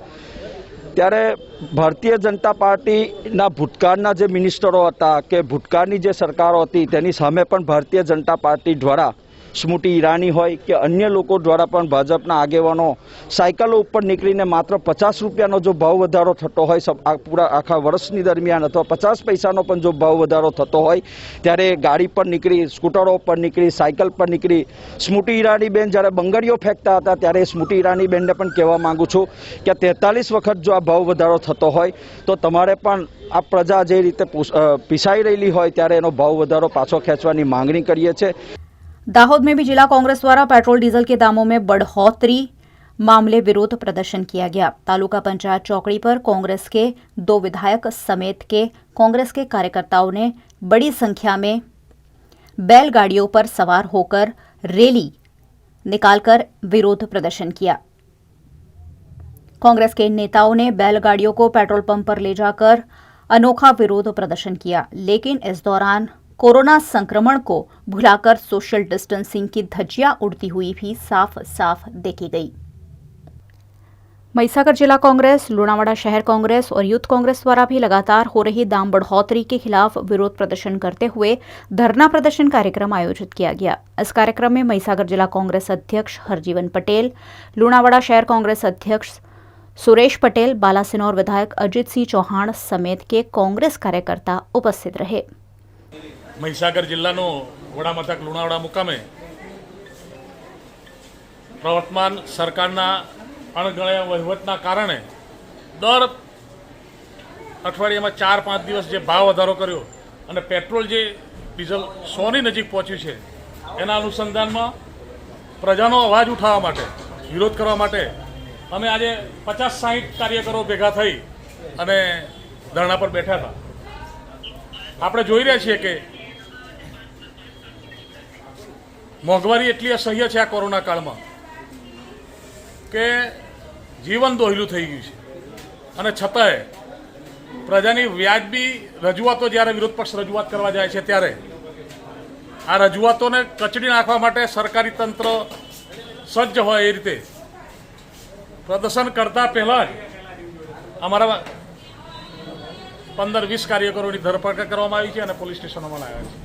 त्यारे भारतीय जनता पार्टीना भूतकाळना जे मिनिस्टरो हता के भूतकाळनी जे सरकारो हती तेनी सामे पण भारतीय जनता पार्टी द्वारा સ્મૃતિ ઈરાની હોય કે અન્ય લોકો દ્વારા પણ ભાજપના આગેવાનો સાયકલો ઉપર નીકળીને માત્ર 50 રૂપિયાનો જો ભાવ વધારો થતો હોય પૂરા આખા વર્ષની દરમિયાન અથવા 50 પૈસાનો પણ જો ભાવ વધારો થતો હોય ત્યારે ગાડી પર નીકળી, સ્કૂટરો પર નીકળી, સાયકલ પર નીકળી સ્મૃતિ ઈરાનીબેન જ્યારે બંગડીઓ ફેંકતા હતા ત્યારે સ્મૃતિ ઈરાનીબેનને પણ કહેવા માંગુ છું કે 43 વખત જો આ ભાવ વધારો થતો હોય તો તમારે પણ આ પ્રજા જે રીતે પીસાઈ રહેલી હોય ત્યારે એનો ભાવ વધારો પાછો ખેંચવાની માંગણી કરીએ છીએ। दाहोद में भी जिला कांग्रेस द्वारा पेट्रोल डीजल के दामों में बढ़ोतरी मामले विरोध प्रदर्शन किया गया। तालुका पंचायत चौकड़ी पर कांग्रेस के 2 विधायक समेत के कांग्रेस के कार्यकर्ताओं ने बड़ी संख्या में बैलगाड़ियों पर सवार होकर रैली निकालकर विरोध प्रदर्शन किया। कांग्रेस के नेताओं ने बैलगाड़ियों को पेट्रोल पंप पर ले जाकर अनोखा विरोध प्रदर्शन किया, लेकिन इस दौरान कोरोना संक्रमण को भुलाकर सोशल डिस्टेंसिंग की धज्जियां उड़ती हुई भी साफ साफ देखी गई। महिसागर जिला कांग्रेस, लुणावाड़ा शहर कांग्रेस और यूथ कांग्रेस द्वारा भी लगातार हो रही दाम बढ़ोतरी के खिलाफ विरोध प्रदर्शन करते हुए धरना प्रदर्शन कार्यक्रम आयोजित किया गया। इस कार्यक्रम में महिसागर जिला कांग्रेस अध्यक्ष हरजीवन पटेल, लुणावाड़ा शहर कांग्रेस अध्यक्ष सुरेश पटेल, बालासिनौर विधायक अजित सिंह चौहान समेत के कांग्रेस कार्यकर्ता उपस्थित रहे। મહીસાગર જિલ્લાનો વડા મથક લુણાવાડા મુકામે પ્રવર્તમાન સરકારના અણગણ્યા વહીવટના કારણે દર અઠવાડિયામાં 4-5 દિવસ જે ભાવ વધારો કર્યો અને પેટ્રોલ જે ડીઝલ 100ની નજીક પહોંચ્યું છે એના અનુસંધાનમાં પ્રજાનો અવાજ ઉઠાવવા માટે, વિરોધ કરવા માટે અમે આજે 50-60 કાર્યકરો ભેગા થઈ અને ધરણા પર બેઠા હતા। આપણે જોઈ રહ્યા છીએ કે મોંઘવારી એટલી અસહ્ય છે આ કોરોના કાળમાં કે જીવન દોહલું થઈ ગયું છે અને છતાંય પ્રજાની વ્યાજબી રજૂઆતો જ્યારે વિરોધ પક્ષ રજૂઆત કરવા જાય છે ત્યારે આ રજૂઆતોને કચડી નાખવા માટે સરકારી તંત્ર સજ્જ હોય એ રીતે પ્રદર્શન કરતા પહેલાં જ અમારા 15-20 કાર્યકરોની ધરપકડ કરવામાં આવી છે અને પોલીસ સ્ટેશનોમાં લાવ્યા છે।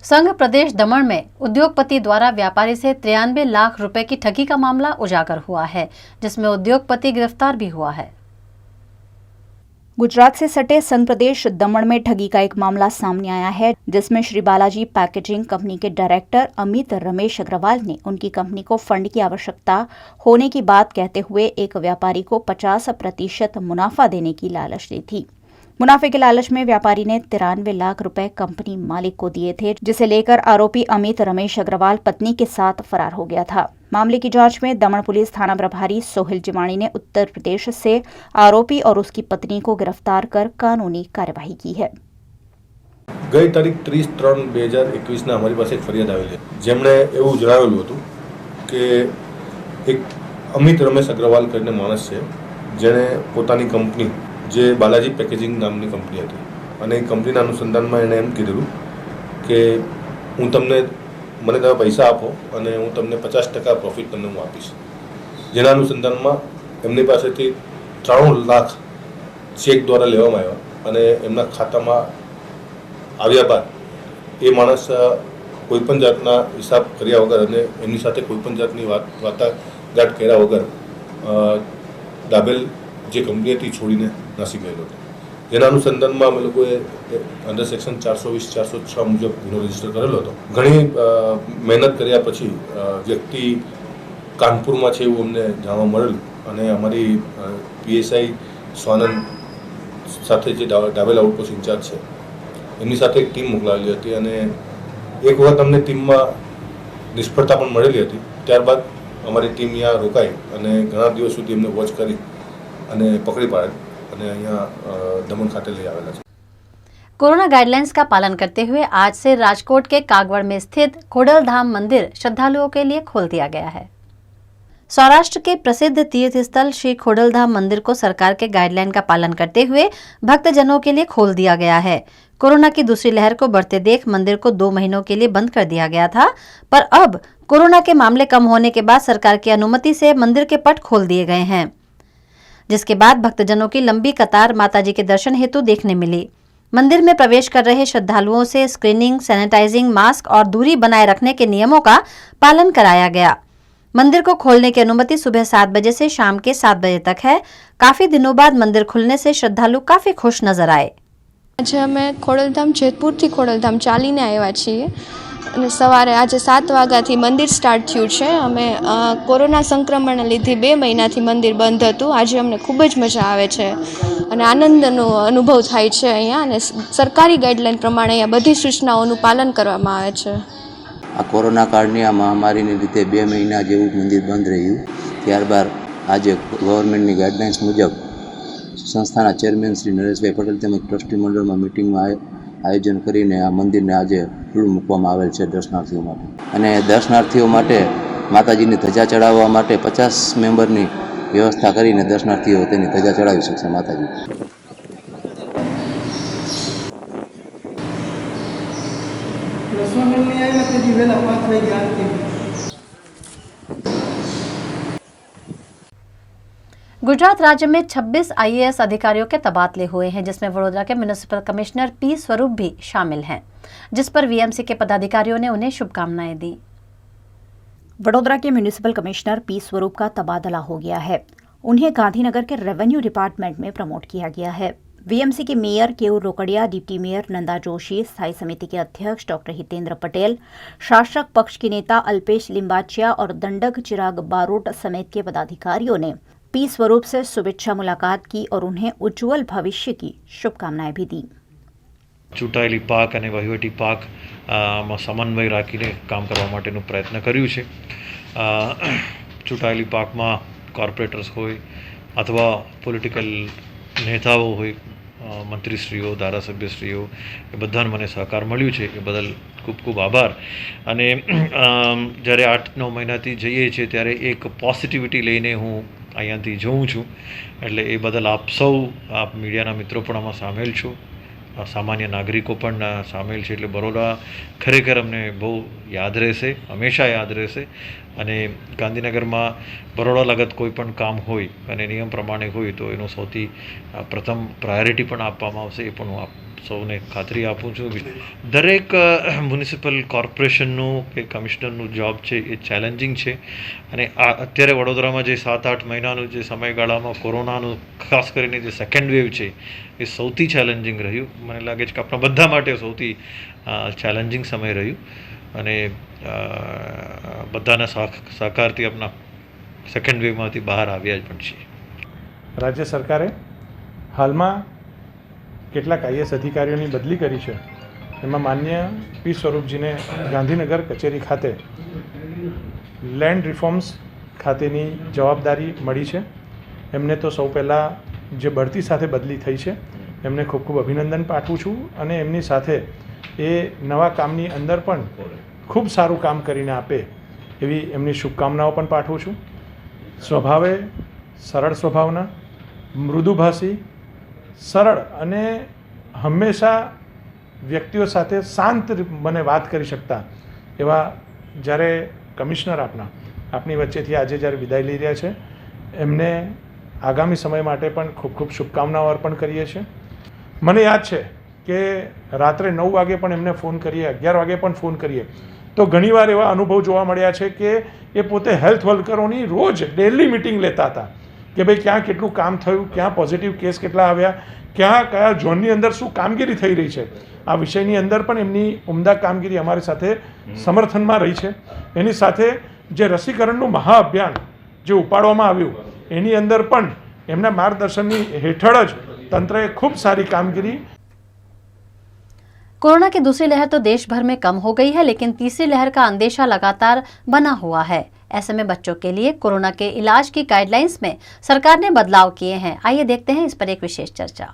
संघ प्रदेश दमन में उद्योगपति द्वारा व्यापारी से 93 लाख रुपए की ठगी का मामला उजागर हुआ है, जिसमें उद्योगपति गिरफ्तार भी हुआ है। गुजरात से सटे संघ प्रदेश दमन में ठगी का एक मामला सामने आया है, जिसमें श्री बालाजी पैकेजिंग कंपनी के डायरेक्टर अमित रमेश अग्रवाल ने उनकी कंपनी को फंड की आवश्यकता होने की बात कहते हुए एक व्यापारी को 50% मुनाफा देने की लालच दी थी। मुनाफे के लालच में व्यापारी ने 93 लाख रुपए कंपनी मालिक को दिए थे, जिसे लेकर आरोपी अमित रमेश अग्रवाल पत्नी के साथ फरार हो गया था। मामले की जांच में दमन पुलिस थाना प्रभारी सोहिल जिमाणी ने उत्तर प्रदेश से आरोपी और उसकी पत्नी को गिरफ्तार कर कानूनी कार्यवाही की है। गई तारीख 30/3/2021 અમારી પાસે એક ફરિયાદ આવેલી જેમણે એવું જણાવેલું હતું કે એક અમિત રમેશ અગ્રવાલ કરીને માણસ છે જેણે પોતાની કંપની જે બાલાજી પેકેજિંગ નામની કંપની હતી અને એ કંપનીના અનુસંધાનમાં એણે એમ કીધેલું કે હું તમને મને તમે પૈસા આપો અને હું તમને 50% પ્રોફિટ તમને હું આપીશ, જેના અનુસંધાનમાં એમની પાસેથી 93 લાખ ચેક દ્વારા લેવામાં આવ્યા અને એમના ખાતામાં આવ્યા બાદ એ માણસ કોઈપણ જાતના હિસાબ કર્યા વગર અને એમની સાથે કોઈપણ જાતની વાટાઘાટ કર્યા વગર દાબેલ જે કંપની હતી છોડીને નાસી ગયેલો હતો, જેના અનુસંધાનમાં અમે લોકોએ અંડર સેક્શન 420-406 મુજબ ગુનો રજીસ્ટર કરેલો હતો। ઘણી મહેનત કર્યા પછી વ્યક્તિ કાનપુરમાં છે એવું અમને જાણવા મળેલું અને અમારી PSI સ્વાનંદ સાથે જે દાબેલ આઉટપોસ્ટ ઇન્ચાર્જ છે એમની સાથે એક ટીમ મોકલાવેલી હતી અને એક વખત અમને ટીમમાં નિષ્ફળતા પણ મળેલી હતી। ત્યારબાદ અમારી ટીમ અહીંયા રોકાઈ અને ઘણા દિવસ સુધી એમને વોચ કરી અને પકડી પાડેલ અને અહીંયા દમણ ખાતે લઈ આવેલા છે। कोरोना गाइडलाइंस का पालन करते हुए आज से राजकोट के कागवड़ में स्थित खोडलधाम मंदिर श्रद्धालुओं के लिए खोल दिया गया है। सौराष्ट्र के प्रसिद्ध तीर्थ स्थल श्री खोडलधाम मंदिर को सरकार के गाइडलाइन का पालन करते हुए भक्तजनों के लिए खोल दिया गया है। कोरोना की दूसरी लहर को बढ़ते देख मंदिर को 2 महीनों के लिए बंद कर दिया गया था, पर अब कोरोना के मामले कम होने के बाद सरकार की अनुमति से मंदिर के पट खोल दिए गए हैं, जिसके बाद भक्तजनों की लंबी कतार माताजी के दर्शन हेतु देखने मिली। मंदिर में प्रवेश कर रहे श्रद्धालुओं से स्क्रीनिंग, सैनिटाइजिंग, मास्क और दूरी बनाए रखने के नियमों का पालन कराया गया। मंदिर को खोलने की अनुमति सुबह 7 बजे से शाम के 7 बजे तक है। काफी दिनों बाद मंदिर खुलने से श्रद्धालु काफी खुश नजर आए। આજે અમે ખોડલધામ જેતપુરથી ખોડલધામ ચાલીને આવ્યા છીએ અને સવારે આજે 7 વાગ્યાથી મંદિર સ્ટાર્ટ થયું છે. અમે કોરોના સંક્રમણને લીધે 2 મહિનાથી મંદિર બંધ હતું. આજે અમને ખૂબ જ મજા આવે છે અને આનંદનો અનુભવ થાય છે અહીંયા અને સરકારી ગાઈડલાઈન પ્રમાણે અહીંયા બધી સૂચનાઓનું પાલન કરવામાં આવે છે. આ કોરોના કાળની આ મહામારીને લીધે 2 મહિના જેવું મંદિર બંધ રહ્યું. ત્યારબાદ આજે ગવર્મેન્ટની ગાઈડલાઇન્સ મુજબ સંસ્થાના ચેરમેન શ્રી નરેશભાઈ પટેલ તેમજ ટ્રસ્ટી મંડળમાં મિટિંગમાં આયોજન કરીને આ મંદિરને આજે ખુલ્લું મૂકવામાં આવેલ છે દર્શનાર્થીઓ માટે. અને દર્શનાર્થીઓ માટે માતાજીની ધજા ચડાવવા માટે 50 મેમ્બરની વ્યવસ્થા કરીને દર્શનાર્થીઓ તેની ધજા ચડાવી શકશે માતાજી. गुजरात राज्य में 26 IAS अधिकारियों के तबादले हुए हैं, जिसमें वडोदरा के म्युनिसिपल कमिश्नर पी स्वरूप भी शामिल हैं, जिस पर VMC के पदाधिकारियों ने उन्हें शुभकामनाएं दी। वडोदरा के म्युनिसिपल कमिश्नर पी स्वरूप का तबादला हो गया है। उन्हें गांधीनगर के रेवेन्यू डिपार्टमेंट में प्रमोट किया गया है। VMC के mayor Keyur Rokadiya, deputy mayor Nanda Joshi, स्थायी समिति के अध्यक्ष डॉक्टर हितेंद्र पटेल, शासक पक्ष के नेता अल्पेश लिंबाचिया और दंडक चिराग बारोट समेत के पदाधिकारियों ने पी स्वरूप से शुभेच्छा मुलाकात की और उन्हें उज्जवल भविष्य की शुभकामनाएं भी दी। ચૂંટાયેલી પાક અને વહીવટી પાક માં સમન્વય રાખીને કામ કરવા માટેનો પ્રયત્ન કર્યું છે. ચૂંટાયેલી પાકમાં કોર્પોરેટર્સ હોય અથવા પોલિટિકલ નેતાઓ હોય, મંત્રીશ્રીઓ, ધારાસભ્યશ્રીઓ, એ બધાને મને સહકાર મળ્યું છે એ બદલ ખૂબ ખૂબ આભાર. અને જ્યારે 8-9 મહિનાથી જઈએ છીએ ત્યારે એક પોઝિટિવિટી લઈને હું અહીંયાથી જોઉં છું. એટલે એ બદલ આપ સૌ, આપ મીડિયાના મિત્રો પણ આમાં સામેલ છો, સામાન્ય નાગરિકો પણ સામેલ છે. એટલે બરોડા ખરેખર અમને બહુ યાદ રહેશે, હંમેશા યાદ રહેશે. અને ગાંધીનગરમાં બરોડા લગત કોઈ પણ કામ હોય અને નિયમ પ્રમાણે હોય તો એનો સૌથી પ્રથમ પ્રાયોરિટી પણ આપવામાં આવશે, એ પણ હું આપ સૌને ખાતરી આપું છું. દરેક મ્યુનિસિપલ કોર્પોરેશનનું કે કમિશનરનું જોબ છે એ ચેલેન્જિંગ છે. અને આ અત્યારે વડોદરામાં જે 7-8 મહિનાનું જે સમયગાળામાં કોરોનાનું ખાસ કરીને જે સેકન્ડ વેવ છે એ સૌથી ચેલેન્જિંગ રહ્યું. મને લાગે છે કે આપણા બધા માટે સૌથી ચેલેન્જિંગ સમય રહ્યું. અને બધાના સહકારથી આપણા સેકન્ડ વેવમાંથી બહાર આવ્યા જ પણ છીએ. રાજ્ય સરકારે હાલમાં કેટલાક IAS અધિકારીઓની બદલી કરી છે. એમાં માન્ય પી સ્વરૂપજીને ગાંધીનગર કચેરી ખાતે લેન્ડ રિફોર્મ્સ ખાતેની જવાબદારી મળી છે. એમને તો સૌ પહેલાં જે બઢતી સાથે બદલી થઈ છે એમને ખૂબ ખૂબ અભિનંદન પાઠવું છું. અને એમની સાથે એ નવા કામની અંદર પણ ખૂબ સારું કામ કરીને આપે એવી એમની શુભકામનાઓ પણ પાઠવું છું. સ્વભાવે સરળ સ્વભાવના, મૃદુભાષી, સરળ અને હંમેશા વ્યક્તિઓ સાથે શાંત મને વાત કરી શકતા એવા જ્યારે કમિશનર આપની વચ્ચેથી આજે જ્યારે વિદાય લઈ રહ્યા છે, એમને આગામી સમય માટે પણ ખૂબ ખૂબ શુભકામનાઓ અર્પણ કરીએ છીએ. મને યાદ છે કે રાત્રે 9 વાગે પણ એમને ફોન કરીએ, 11 વાગે પણ ફોન કરીએ તો ઘણીવાર એવા અનુભવ જોવા મળ્યા છે કે એ પોતે હેલ્થ વર્કરોની રોજ ડેલી મિટિંગ લેતા હતા કે ભાઈ ક્યાં કેટલું કામ થયું, ક્યાં પોઝિટિવ કેસ કેટલા આવ્યા, ક્યાં કયા ઝોનની અંદર શું કામગીરી થઈ રહી છે. આ વિષયની અંદર પણ એમની ઉમદા કામગીરી અમારી સાથે સમર્થનમાં રહી છે. એની સાથે જે રસીકરણનું મહાઅભિયાન જે ઉપાડવામાં આવ્યું એની અંદર પણ એમના માર્ગદર્શનની હેઠળ જ તંત્રએ ખૂબ સારી કામગીરી. कोरोना की दूसरी लहर तो देश भर में कम हो गई है, लेकिन तीसरी लहर का अंदेशा लगातार बना हुआ है। ऐसे में बच्चों के लिए कोरोना के इलाज की गाइडलाइंस में सरकार ने बदलाव किए हैं। आइए देखते हैं इस पर एक विशेष चर्चा।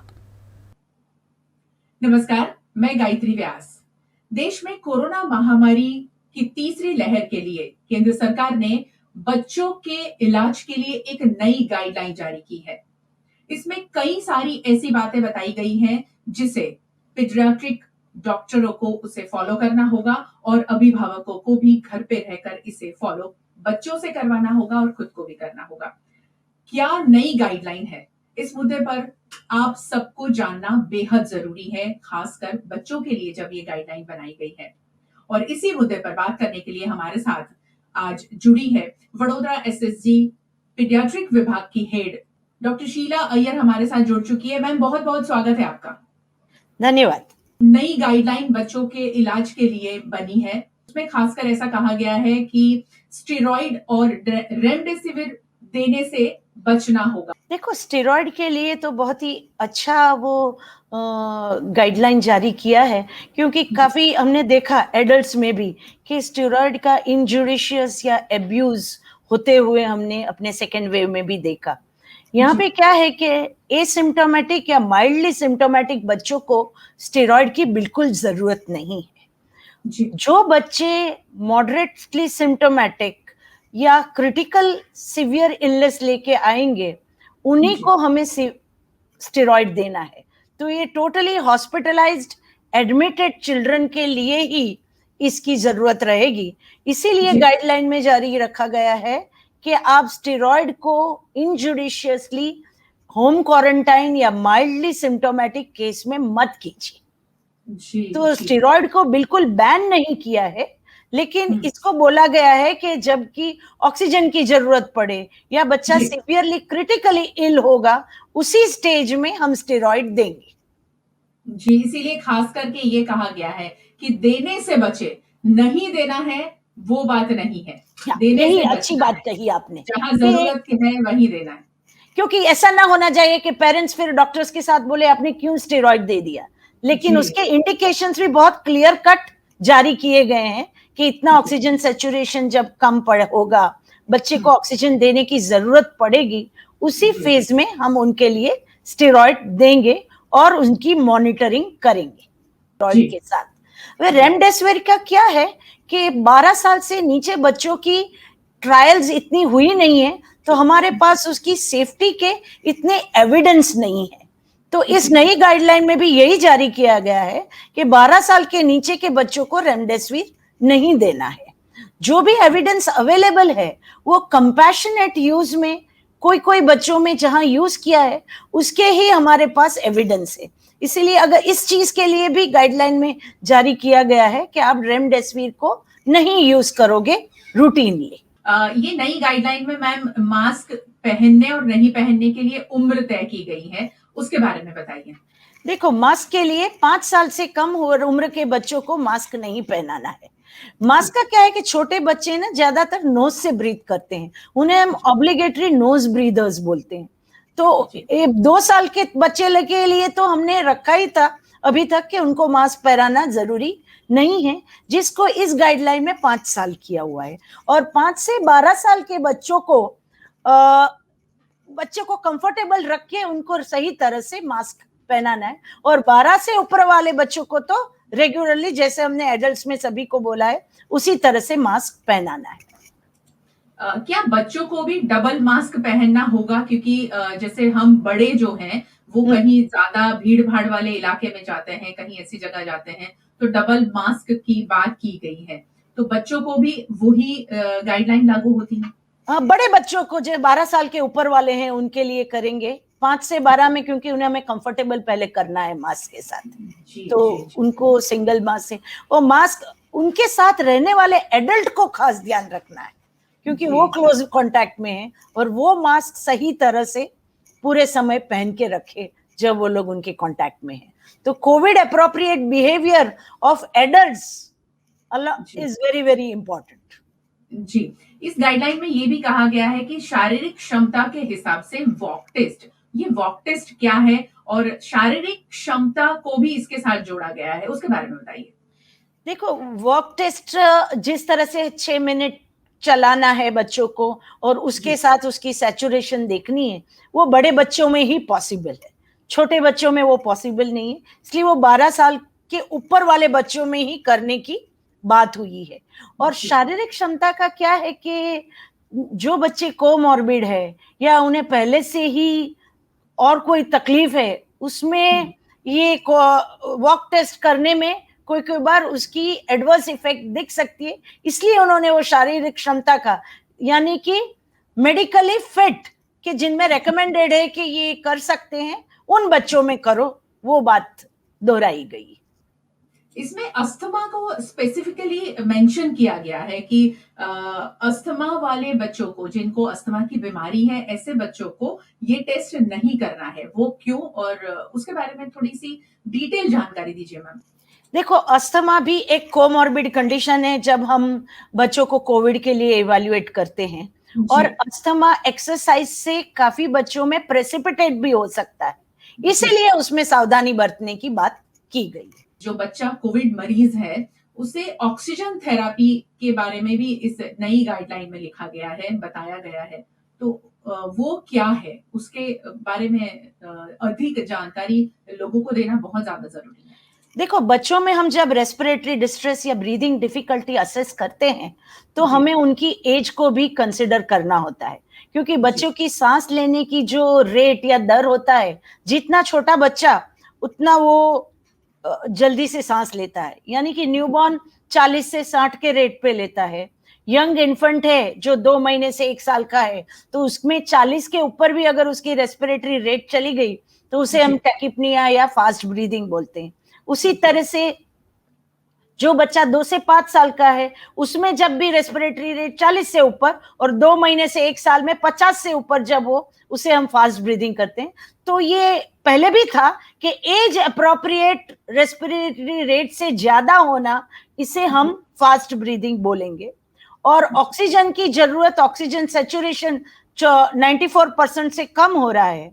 नमस्कार, मैं गायत्री व्यास। देश में कोरोना महामारी की तीसरी लहर के लिए केंद्र सरकार ने बच्चों के इलाज के लिए एक नई गाइडलाइन जारी की है। इसमें कई सारी ऐसी बातें बताई गई हैं जिसे पीडियाट्रिक डॉक्टरों को उसे फॉलो करना होगा और अभिभावकों को भी घर पे रहकर इसे फॉलो बच्चों से करवाना होगा और खुद को भी करना होगा। क्या नई गाइडलाइन है, इस मुद्दे पर आप सबको जानना बेहद जरूरी है, खासकर बच्चों के लिए जब ये गाइडलाइन बनाई गई है। और इसी मुद्दे पर बात करने के लिए हमारे साथ आज जुड़ी है वडोदरा एसएसजी पीडियाट्रिक विभाग की हेड डॉक्टर शीला अय्यर हमारे साथ जुड़ चुकी है। मैम, बहुत बहुत स्वागत है आपका। धन्यवाद। नई गाइडलाइन बच्चों के इलाज के लिए बनी है, उसमें खासकर ऐसा कहा गया है कि स्टेरॉइड और रेमडेसिविर देने से बचना होगा। देखो, स्टेरॉइड के लिए तो बहुत ही अच्छा वो गाइडलाइन जारी किया है, क्योंकि काफी हमने देखा एडल्ट्स में भी कि स्टेरॉइड का इंजुडिशियस या एब्यूज होते हुए हमने अपने सेकेंड वेव में भी देखा। यहाँ पे क्या है कि एसिम्प्टोमेटिक या माइल्डली सिम्प्टोमेटिक बच्चों को स्टेरॉइड की बिल्कुल जरूरत नहीं है। जो बच्चे मॉडरेटली सिम्प्टोमेटिक या क्रिटिकल सिवियर इलनेस लेके आएंगे उन्हीं को हमें स्टेरॉइड देना है। तो ये टोटली हॉस्पिटलाइज्ड एडमिटेड चिल्ड्रन के लिए ही इसकी जरूरत रहेगी। इसीलिए गाइडलाइन में जारी रखा गया है कि आप स्टेरॉइड को इनजुडिशियसली होम क्वारंटाइन या माइल्डली सिम्प्टोमेटिक केस में मत कीजिए। तो स्टेरॉइड को बिल्कुल बैन नहीं किया है, लेकिन इसको बोला गया है कि जबकि ऑक्सीजन की जरूरत पड़े या बच्चा सिवियरली क्रिटिकली इल होगा, उसी स्टेज में हम स्टेरॉइड देंगे। जी, इसीलिए खास करके ये कहा गया है कि देने से बचे, नहीं देना है वो बात नहीं है। देने यही से अच्छी बात कही आपने, जहां जरूरत है वहीं देना है। क्योंकि ऐसा ना होना चाहिए कि पेरेंट्स फिर डॉक्टर्स के साथ बोले आपने क्यों स्टेरॉइड दे दिया, लेकिन उसके इंडिकेशंस भी बहुत क्लियर कट जारी किए गए हैं कि इतना ऑक्सीजन सैचुरेशन जब कम होगा, बच्चे को ऑक्सीजन देने की जरूरत पड़ेगी, उसी फेज में हम उनके लिए स्टेरॉइड देंगे और उनकी मॉनिटरिंग करेंगे स्टेरॉइड के साथ। वे रेमडेसिविर का क्या है कि 12 साल से नीचे बच्चों की ट्रायल्स इतनी हुई नहीं है, तो हमारे पास उसकी सेफ्टी के इतने एविडेंस नहीं है। तो इस नई गाइडलाइन में भी यही जारी किया गया है कि 12 साल के नीचे के बच्चों को रेमडेसिविर नहीं देना है। जो भी एविडेंस अवेलेबल है वो कंपैशनेट यूज में कोई बच्चों में जहां यूज किया है उसके ही हमारे पास एविडेंस है। इसीलिए अगर इस चीज के लिए भी गाइडलाइन में जारी किया गया है कि आप रेमडेसिविर को नहीं यूज करोगे रूटीनली। ये नई गाइडलाइन में मैम मास्क पहनने और नहीं पहनने के लिए उम्र तय की गई है, उसके बारे में बताइए। देखो, मास्क के लिए 5 साल से कम उम्र के बच्चों को मास्क नहीं पहनाना है। मास्क का क्या है कि छोटे बच्चे ना ज्यादातर नोज से ब्रीथ करते हैं, उन्हें हम ऑब्लिगेटरी नोज ब्रीदर्स बोलते हैं। तो 2 साल के बच्चे के लिए तो हमने रखा ही था अभी तक कि उनको मास्क पहनाना जरूरी नहीं है, जिसको इस गाइडलाइन में 5 साल किया हुआ है। और 5 से 12 साल के बच्चों को कंफर्टेबल रख के उनको सही तरह से मास्क पहनाना है। और 12 से ऊपर वाले बच्चों को तो रेगुलरली, जैसे हमने एडल्ट्स में सभी को बोला है, उसी तरह से मास्क पहनाना है। क्या बच्चों को भी डबल मास्क पहनना होगा? क्योंकि जैसे हम बड़े जो हैं वो कहीं ज्यादा भीड़ भाड़ वाले इलाके में जाते हैं, कहीं ऐसी जगह जाते हैं, तो डबल मास्क की बात की गई है। तो बच्चों को भी वही गाइडलाइन लागू होती है? बड़े बच्चों को जो 12 साल के ऊपर वाले हैं उनके लिए करेंगे 5 से 12 में, क्योंकि उन्हें हमें कंफर्टेबल पहले करना है मास्क के साथ। तो उनको सिंगल मास्क से, और मास्क उनके साथ रहने वाले एडल्ट को खास ध्यान रखना है, क्योंकि वो क्लोज कांटेक्ट में है, और वो मास्क सही तरह से पूरे समय पहन के रखे जब वो लोग उनके कांटेक्ट में हैं। तो covid appropriate behaviour of adults is very very important. जी, इस गाइडलाइन में ये भी कहा गया है कि शारीरिक क्षमता के हिसाब से वॉक टेस्ट, ये वॉक टेस्ट क्या है और शारीरिक क्षमता को भी इसके साथ जोड़ा गया है, उसके बारे में बताइए। देखो, वॉक टेस्ट जिस तरह से 6 मिनट चलाना है बच्चों को और उसके साथ उसकी सैचुरेशन देखनी है, वो बड़े बच्चों में ही पॉसिबल है, छोटे बच्चों में वो पॉसिबल नहीं है। इसलिए वो 12 साल के ऊपर वाले बच्चों में ही करने की बात हुई है। और शारीरिक क्षमता का क्या है कि जो बच्चे कोमॉर्बिड है या उन्हें पहले से ही और कोई तकलीफ है, उसमें ये वॉक टेस्ट करने में कोई बार उसकी एडवर्स इफेक्ट दिख सकती है। इसलिए उन्होंने वो शारीरिक क्षमता का, यानी कि मेडिकली फिट कि जिनमें रेकमेंडेड है कि ये कर सकते हैं उन बच्चों में करो, वो बात दोहराई गई। इसमें अस्थमा को स्पेसिफिकली मेंशन किया गया है कि अस्थमा वाले बच्चों को, जिनको अस्थमा की बीमारी है, ऐसे बच्चों को ये टेस्ट नहीं करना है। वो क्यों, और उसके बारे में थोड़ी सी डिटेल जानकारी दीजिए मैम। देखो, अस्थमा भी एक कोमॉर्बिड कंडीशन है जब हम बच्चों को कोविड के लिए इवैल्यूएट करते हैं, और अस्थमा एक्सरसाइज से काफी बच्चों में प्रेसिपिटेट भी हो सकता है, इसीलिए उसमें सावधानी बरतने की बात की गई है। जो बच्चा कोविड मरीज है उसे ऑक्सीजन थेरापी के बारे में भी इस नई गाइडलाइन में लिखा गया है, बताया गया है, तो वो क्या है, उसके बारे में अधिक जानकारी लोगों को देना बहुत ज्यादा जरूरी है। देखो, बच्चों में हम जब रेस्पिरेटरी डिस्ट्रेस या ब्रीदिंग डिफिकल्टी असेस करते हैं तो हमें उनकी एज को भी कंसिडर करना होता है, क्योंकि बच्चों की सांस लेने की जो रेट या दर होता है, जितना छोटा बच्चा उतना वो जल्दी से सांस लेता है, यानी कि न्यूबॉर्न 40 से 60 के रेट पे लेता है। यंग इन्फेंट है जो 2 महीने से 1 साल का है, तो उसमें 40 के ऊपर भी अगर उसकी रेस्पिरेटरी रेट चली गई तो उसे हम टैकिपनिया या फास्ट ब्रीदिंग बोलते हैं। उसी तरह से जो बच्चा 2 से 5 साल का है, उसमें जब भी रेस्पिरेटरी रेट 40 से ऊपर और 2 महीने से 1 साल में 50 से ऊपर जब हो, उसे हम फास्ट ब्रीदिंग करते हैं। तो ये पहले भी था कि एज अप्रोप्रिएट रेस्पिरेटरी रेट से ज्यादा होना, इसे हम फास्ट ब्रीदिंग बोलेंगे। और ऑक्सीजन की जरूरत, ऑक्सीजन सैचुरेशन 94% से कम हो रहा है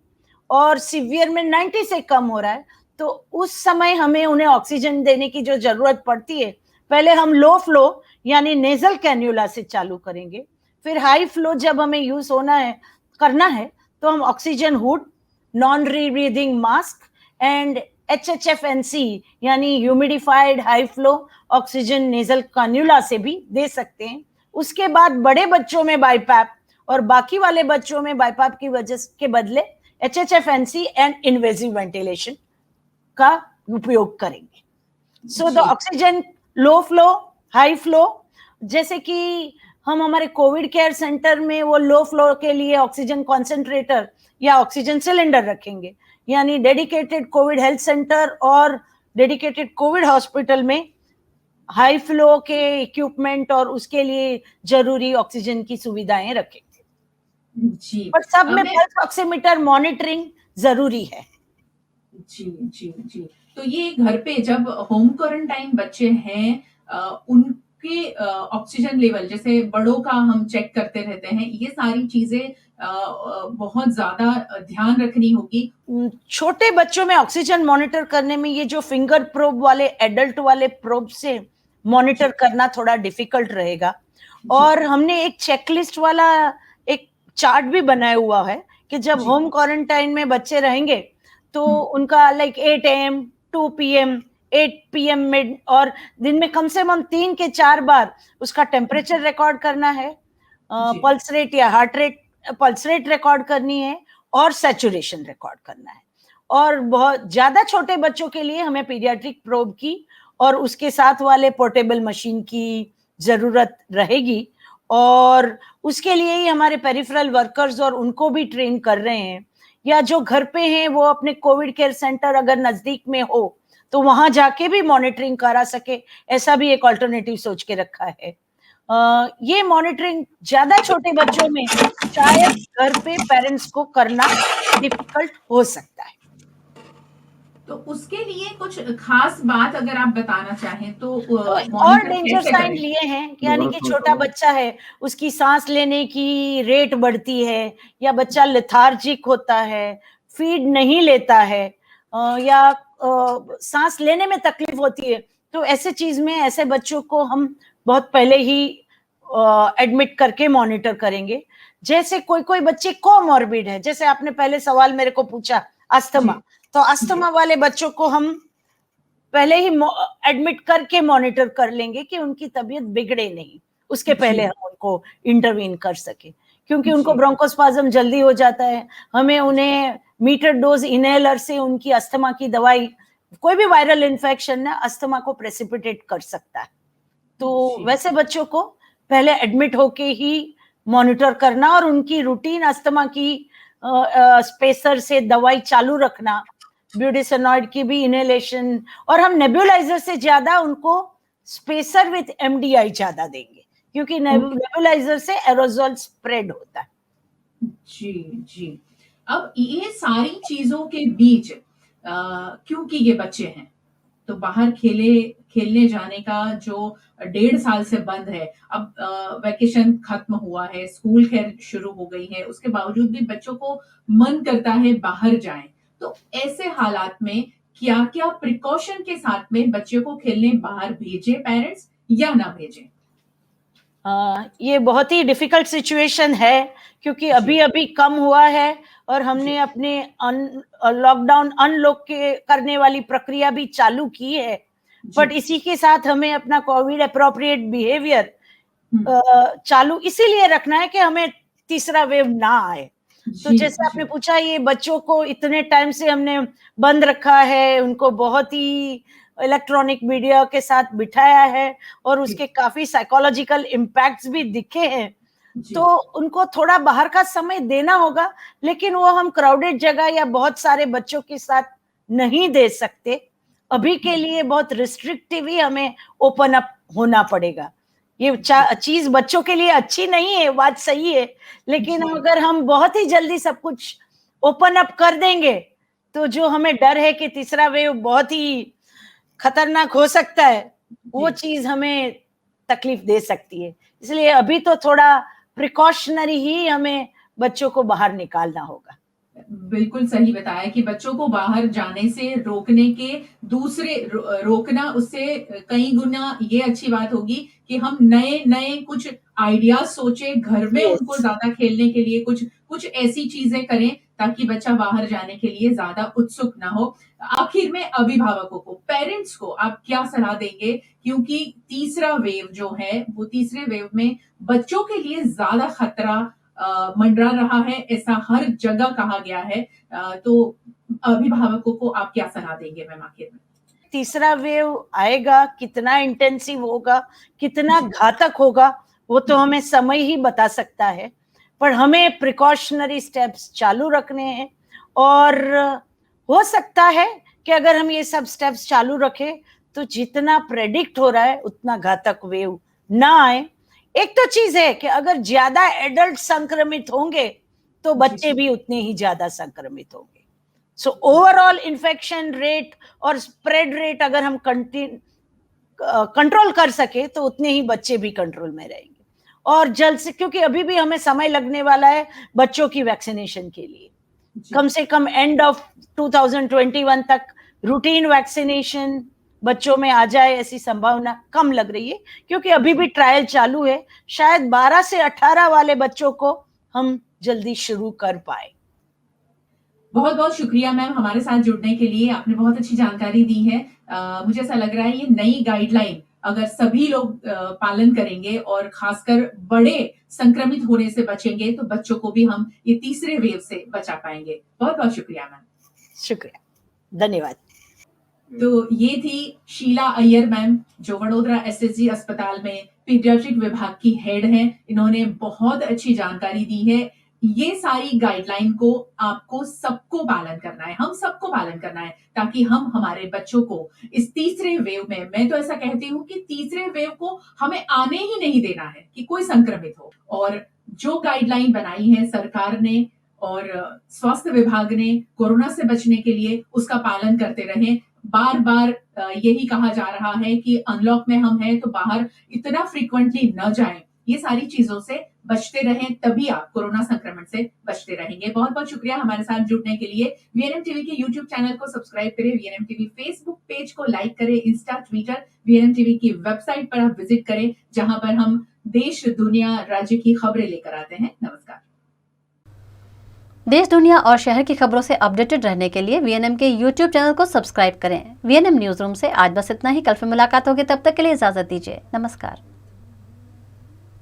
और सीवियर में 90 से कम हो रहा है, तो उस समय हमें उन्हें ऑक्सीजन देने की जो जरूरत पड़ती है, पहले हम लो फ्लो यानी नेजल कैन्यूला से चालू करेंगे, फिर हाई फ्लो जब हमें यूज करना है तो हम oxygen hood, non rebreathing mask and HFNC यानी humidified high flow oxygen nasal cannula से भी दे सकते हैं। उसके बाद बड़े बच्चों में बाईपैप और बाकी वाले बच्चों में बाईपैप की वजह के बदले HFNC एंड इन्वेजिव वेंटिलेशन का उपयोग करेंगे। So the oxygen low flow, high flow, जैसे कि हम हमारे कोविड केयर सेंटर में वो लो फ्लो के लिए ऑक्सीजन कॉन्सेंट्रेटर या ऑक्सीजन सिलेंडर रखेंगे, यानी डेडिकेटेड कोविड हेल्थ सेंटर और डेडिकेटेड कोविड हॉस्पिटल में हाई फ्लो के इक्विपमेंट और उसके लिए जरूरी ऑक्सीजन की सुविधाएं रखेंगे जी। पर सब में पल्स ऑक्सीमीटर मॉनिटरिंग जरूरी है। जी जी जी। तो ये घर पे जब होम क्वारंटाइन बच्चे हैं, उनके ऑक्सीजन लेवल, जैसे बड़ों का हम चेक करते रहते हैं, ये सारी चीजें बहुत ज्यादा ध्यान रखनी होगी। छोटे बच्चों में ऑक्सीजन मॉनिटर करने में ये जो फिंगर प्रोब वाले, एडल्ट वाले प्रोब से मॉनिटर करना थोड़ा डिफिकल्ट रहेगा। और हमने एक चेकलिस्ट वाला एक चार्ट भी बनाया हुआ है कि जब होम क्वारंटाइन में बच्चे रहेंगे तो उनका like 8 AM, 2 PM, 8 PM mid और दिन में कम से कम 3 के 4 बार उसका टेम्परेचर रिकॉर्ड करना है, पल्स रेट या heart rate, pulse rate record करनी है और सैचुरेशन रिकॉर्ड करना है। और बहुत ज्यादा छोटे बच्चों के लिए हमें पीडियाट्रिक प्रोब की और उसके साथ वाले पोर्टेबल मशीन की जरूरत रहेगी, और उसके लिए ही हमारे पेरिफेरल वर्कर्स और उनको भी ट्रेन कर रहे हैं, या जो घर पे हैं वो अपने कोविड केयर सेंटर अगर नजदीक में हो तो वहां जाके भी मॉनिटरिंग करा सके, ऐसा भी एक ऑल्टरनेटिव सोच के रखा है। ये मॉनिटरिंग ज्यादा छोटे बच्चों में शायद घर पे पेरेंट्स को करना डिफिकल्ट हो सकता है, तो उसके लिए कुछ खास बात अगर आप बताना चाहें तो और डेंजर साइन लिए हैं, यानी कि छोटा बच्चा है, उसकी सांस लेने की रेट बढ़ती है, या बच्चा लेथार्जिक होता है, फीड नहीं लेता है, या सांस लेने में तकलीफ होती है, तो ऐसे चीज में ऐसे बच्चों को हम बहुत पहले ही एडमिट करके मॉनिटर करेंगे। जैसे कोई कोई बच्चे कोमॉर्बिड है, जैसे आपने पहले सवाल मेरे को पूछा अस्थमा, तो अस्थमा वाले बच्चों को हम पहले ही एडमिट करके मॉनिटर कर लेंगे कि उनकी तबीयत बिगड़े नहीं, उसके पहले हम उनको इंटरवीन कर सके, क्योंकि उनको ब्रोंकोस्पाज्म जल्दी हो जाता है। हमें उन्हें मीटर डोज इनहेलर से उनकी अस्थमा की दवाई, कोई भी वायरल इन्फेक्शन ना अस्थमा को प्रेसिपिटेट कर सकता है, तो वैसे बच्चों को पहले एडमिट होके ही मॉनिटर करना और उनकी रूटीन अस्थमा की स्पेसर से दवाई चालू रखना, ब्यूडिसोनॉइड की भी इनहेलेशन, और हम नेबुलाइजर से ज्यादा उनको स्पेसर विथ एमडीआई ज्यादा देंगे, क्योंकि नेबुलाइजर से एरोजोल स्प्रेड होता है। जी जी। अब ये सारी चीजों के बीच क्योंकि ये बच्चे हैं तो बाहर खेलने जाने का जो 1.5 साल से बंद है, अब वैकेशन खत्म हुआ है, स्कूल खैर शुरू हो गई है, उसके बावजूद भी बच्चों को मन करता है बाहर जाएं। तो ऐसे हालात में क्या क्या प्रिकॉशन के साथ में बच्चों को खेलने बाहर भेजें पेरेंट्स या ना भेजें? ये बहुत ही डिफिकल्ट सिचुएशन है, क्योंकि अभी अभी कम हुआ है और हमने अपने लॉकडाउन अनलॉक करने वाली प्रक्रिया भी चालू की है, बट इसी के साथ हमें अपना कोविड अप्रोप्रिएट बिहेवियर चालू इसीलिए रखना है कि हमें तीसरा वेव ना आए। तो जैसे आपने पूछा, ये बच्चों को इतने टाइम से हमने बंद रखा है, उनको बहुत ही इलेक्ट्रॉनिक मीडिया के साथ बिठाया है और उसके काफी साइकोलॉजिकल इम्पैक्ट्स भी दिखे हैं, तो उनको थोड़ा बाहर का समय देना होगा, लेकिन वो हम क्राउडेड जगह या बहुत सारे बच्चों के साथ नहीं दे सकते। अभी के लिए बहुत रिस्ट्रिक्टिव ही हमें ओपन अप होना पड़ेगा। ये चीज बच्चों के लिए अच्छी नहीं है, बात सही है, लेकिन अगर हम बहुत ही जल्दी सब कुछ ओपन अप कर देंगे तो जो हमें डर है कि तीसरा वेव बहुत ही खतरनाक हो सकता है, वो चीज हमें तकलीफ दे सकती है। इसलिए अभी तो थोड़ा प्रिकॉशनरी ही हमें बच्चों को बाहर निकालना होगा। बिल्कुल सही बताया कि बच्चों को बाहर जाने से रोकने के दूसरे रोकना उससे कई गुना ये अच्छी बात होगी कि हम नए कुछ आइडियाज सोचे, घर में उनको ज्यादा खेलने के लिए कुछ ऐसी चीजें करें ताकि बच्चा बाहर जाने के लिए ज्यादा उत्सुक ना हो। आखिर में अभिभावकों को, पेरेंट्स को आप क्या सलाह देंगे, क्योंकि तीसरा वेव जो है वो तीसरे वेव में बच्चों के लिए ज्यादा खतरा मंडरा रहा है, ऐसा हर जगह कहा गया है, तो अभिभावकों को आप क्या सलाह देंगे मैम आखिर में? तीसरा वेव आएगा, कितना इंटेंसिव होगा, कितना घातक होगा, वो तो हमें समय ही बता सकता है, पर हमें प्रिकॉशनरी स्टेप्स चालू रखने हैं। और हो सकता है कि अगर हम ये सब स्टेप्स चालू रखें तो जितना प्रेडिक्ट हो रहा है उतना घातक वेव ना आए। एक तो चीज है कि अगर ज्यादा एडल्ट संक्रमित होंगे तो बच्चे भी उतने ही ज्यादा संक्रमित होंगे। सो ओवरऑल इन्फेक्शन रेट और स्प्रेड रेट अगर हम कंट्रोल कर सके तो उतने ही बच्चे भी कंट्रोल में रहेंगे। और जल्द से, क्योंकि अभी भी हमें समय लगने वाला है बच्चों की वैक्सीनेशन के लिए, कम से कम एंड ऑफ 2021 तक रूटीन वैक्सीनेशन बच्चों में आ जाए ऐसी संभावना कम लग रही है, क्योंकि अभी भी ट्रायल चालू है। शायद 12 से 18 वाले बच्चों को हम जल्दी शुरू कर पाए। बहुत बहुत शुक्रिया मैम हमारे साथ जुड़ने के लिए, आपने बहुत अच्छी जानकारी दी है। मुझे ऐसा लग रहा है ये नई गाइडलाइन अगर सभी लोग पालन करेंगे और खासकर बड़े संक्रमित होने से बचेंगे तो बच्चों को भी हम ये तीसरे वेव से बचा पाएंगे। बहुत बहुत शुक्रिया मैम। शुक्रिया, धन्यवाद। तो ये थी शीला अय्यर मैम, जो वडोदरा एसएसजी अस्पताल में पीडियाट्रिक विभाग की हेड हैं। इन्होंने बहुत अच्छी जानकारी दी है। ये सारी गाइडलाइन को आपको सबको पालन करना है, हम सबको पालन करना है, ताकि हम हमारे बच्चों को इस तीसरे वेव में, मैं तो ऐसा कहती हूँ कि तीसरे वेव को हमें आने ही नहीं देना है कि कोई संक्रमित हो। और जो गाइडलाइन बनाई है सरकार ने और स्वास्थ्य विभाग ने कोरोना से बचने के लिए, उसका पालन करते रहें। बार बार यही कहा जा रहा है कि अनलॉक में हम हैं तो बाहर इतना फ्रीक्वेंटली न जाएं। ये सारी चीजों से बचते रहें, तभी आप कोरोना संक्रमण से बचते रहेंगे। बहुत बहुत शुक्रिया हमारे साथ जुड़ने के लिए। वीएनएम टीवी के यूट्यूब चैनल को सब्सक्राइब करें, वीएनएम टीवी फेसबुक पेज को लाइक करें, इंस्टा, ट्विटर, वीएनएम टीवी की वेबसाइट पर आप विजिट करें, जहां पर हम देश, दुनिया, राज्य की खबरें लेकर आते हैं। नमस्कार। देश, दुनिया और शहर की खबरों से अपडेटेड रहने के लिए वीएनएम के यूट्यूब चैनल को सब्सक्राइब करें। वीएनएम न्यूज रूम से आज बस इतना ही। कल फिर मुलाकात होगी, तब तक के लिए इजाजत दीजिए। नमस्कार।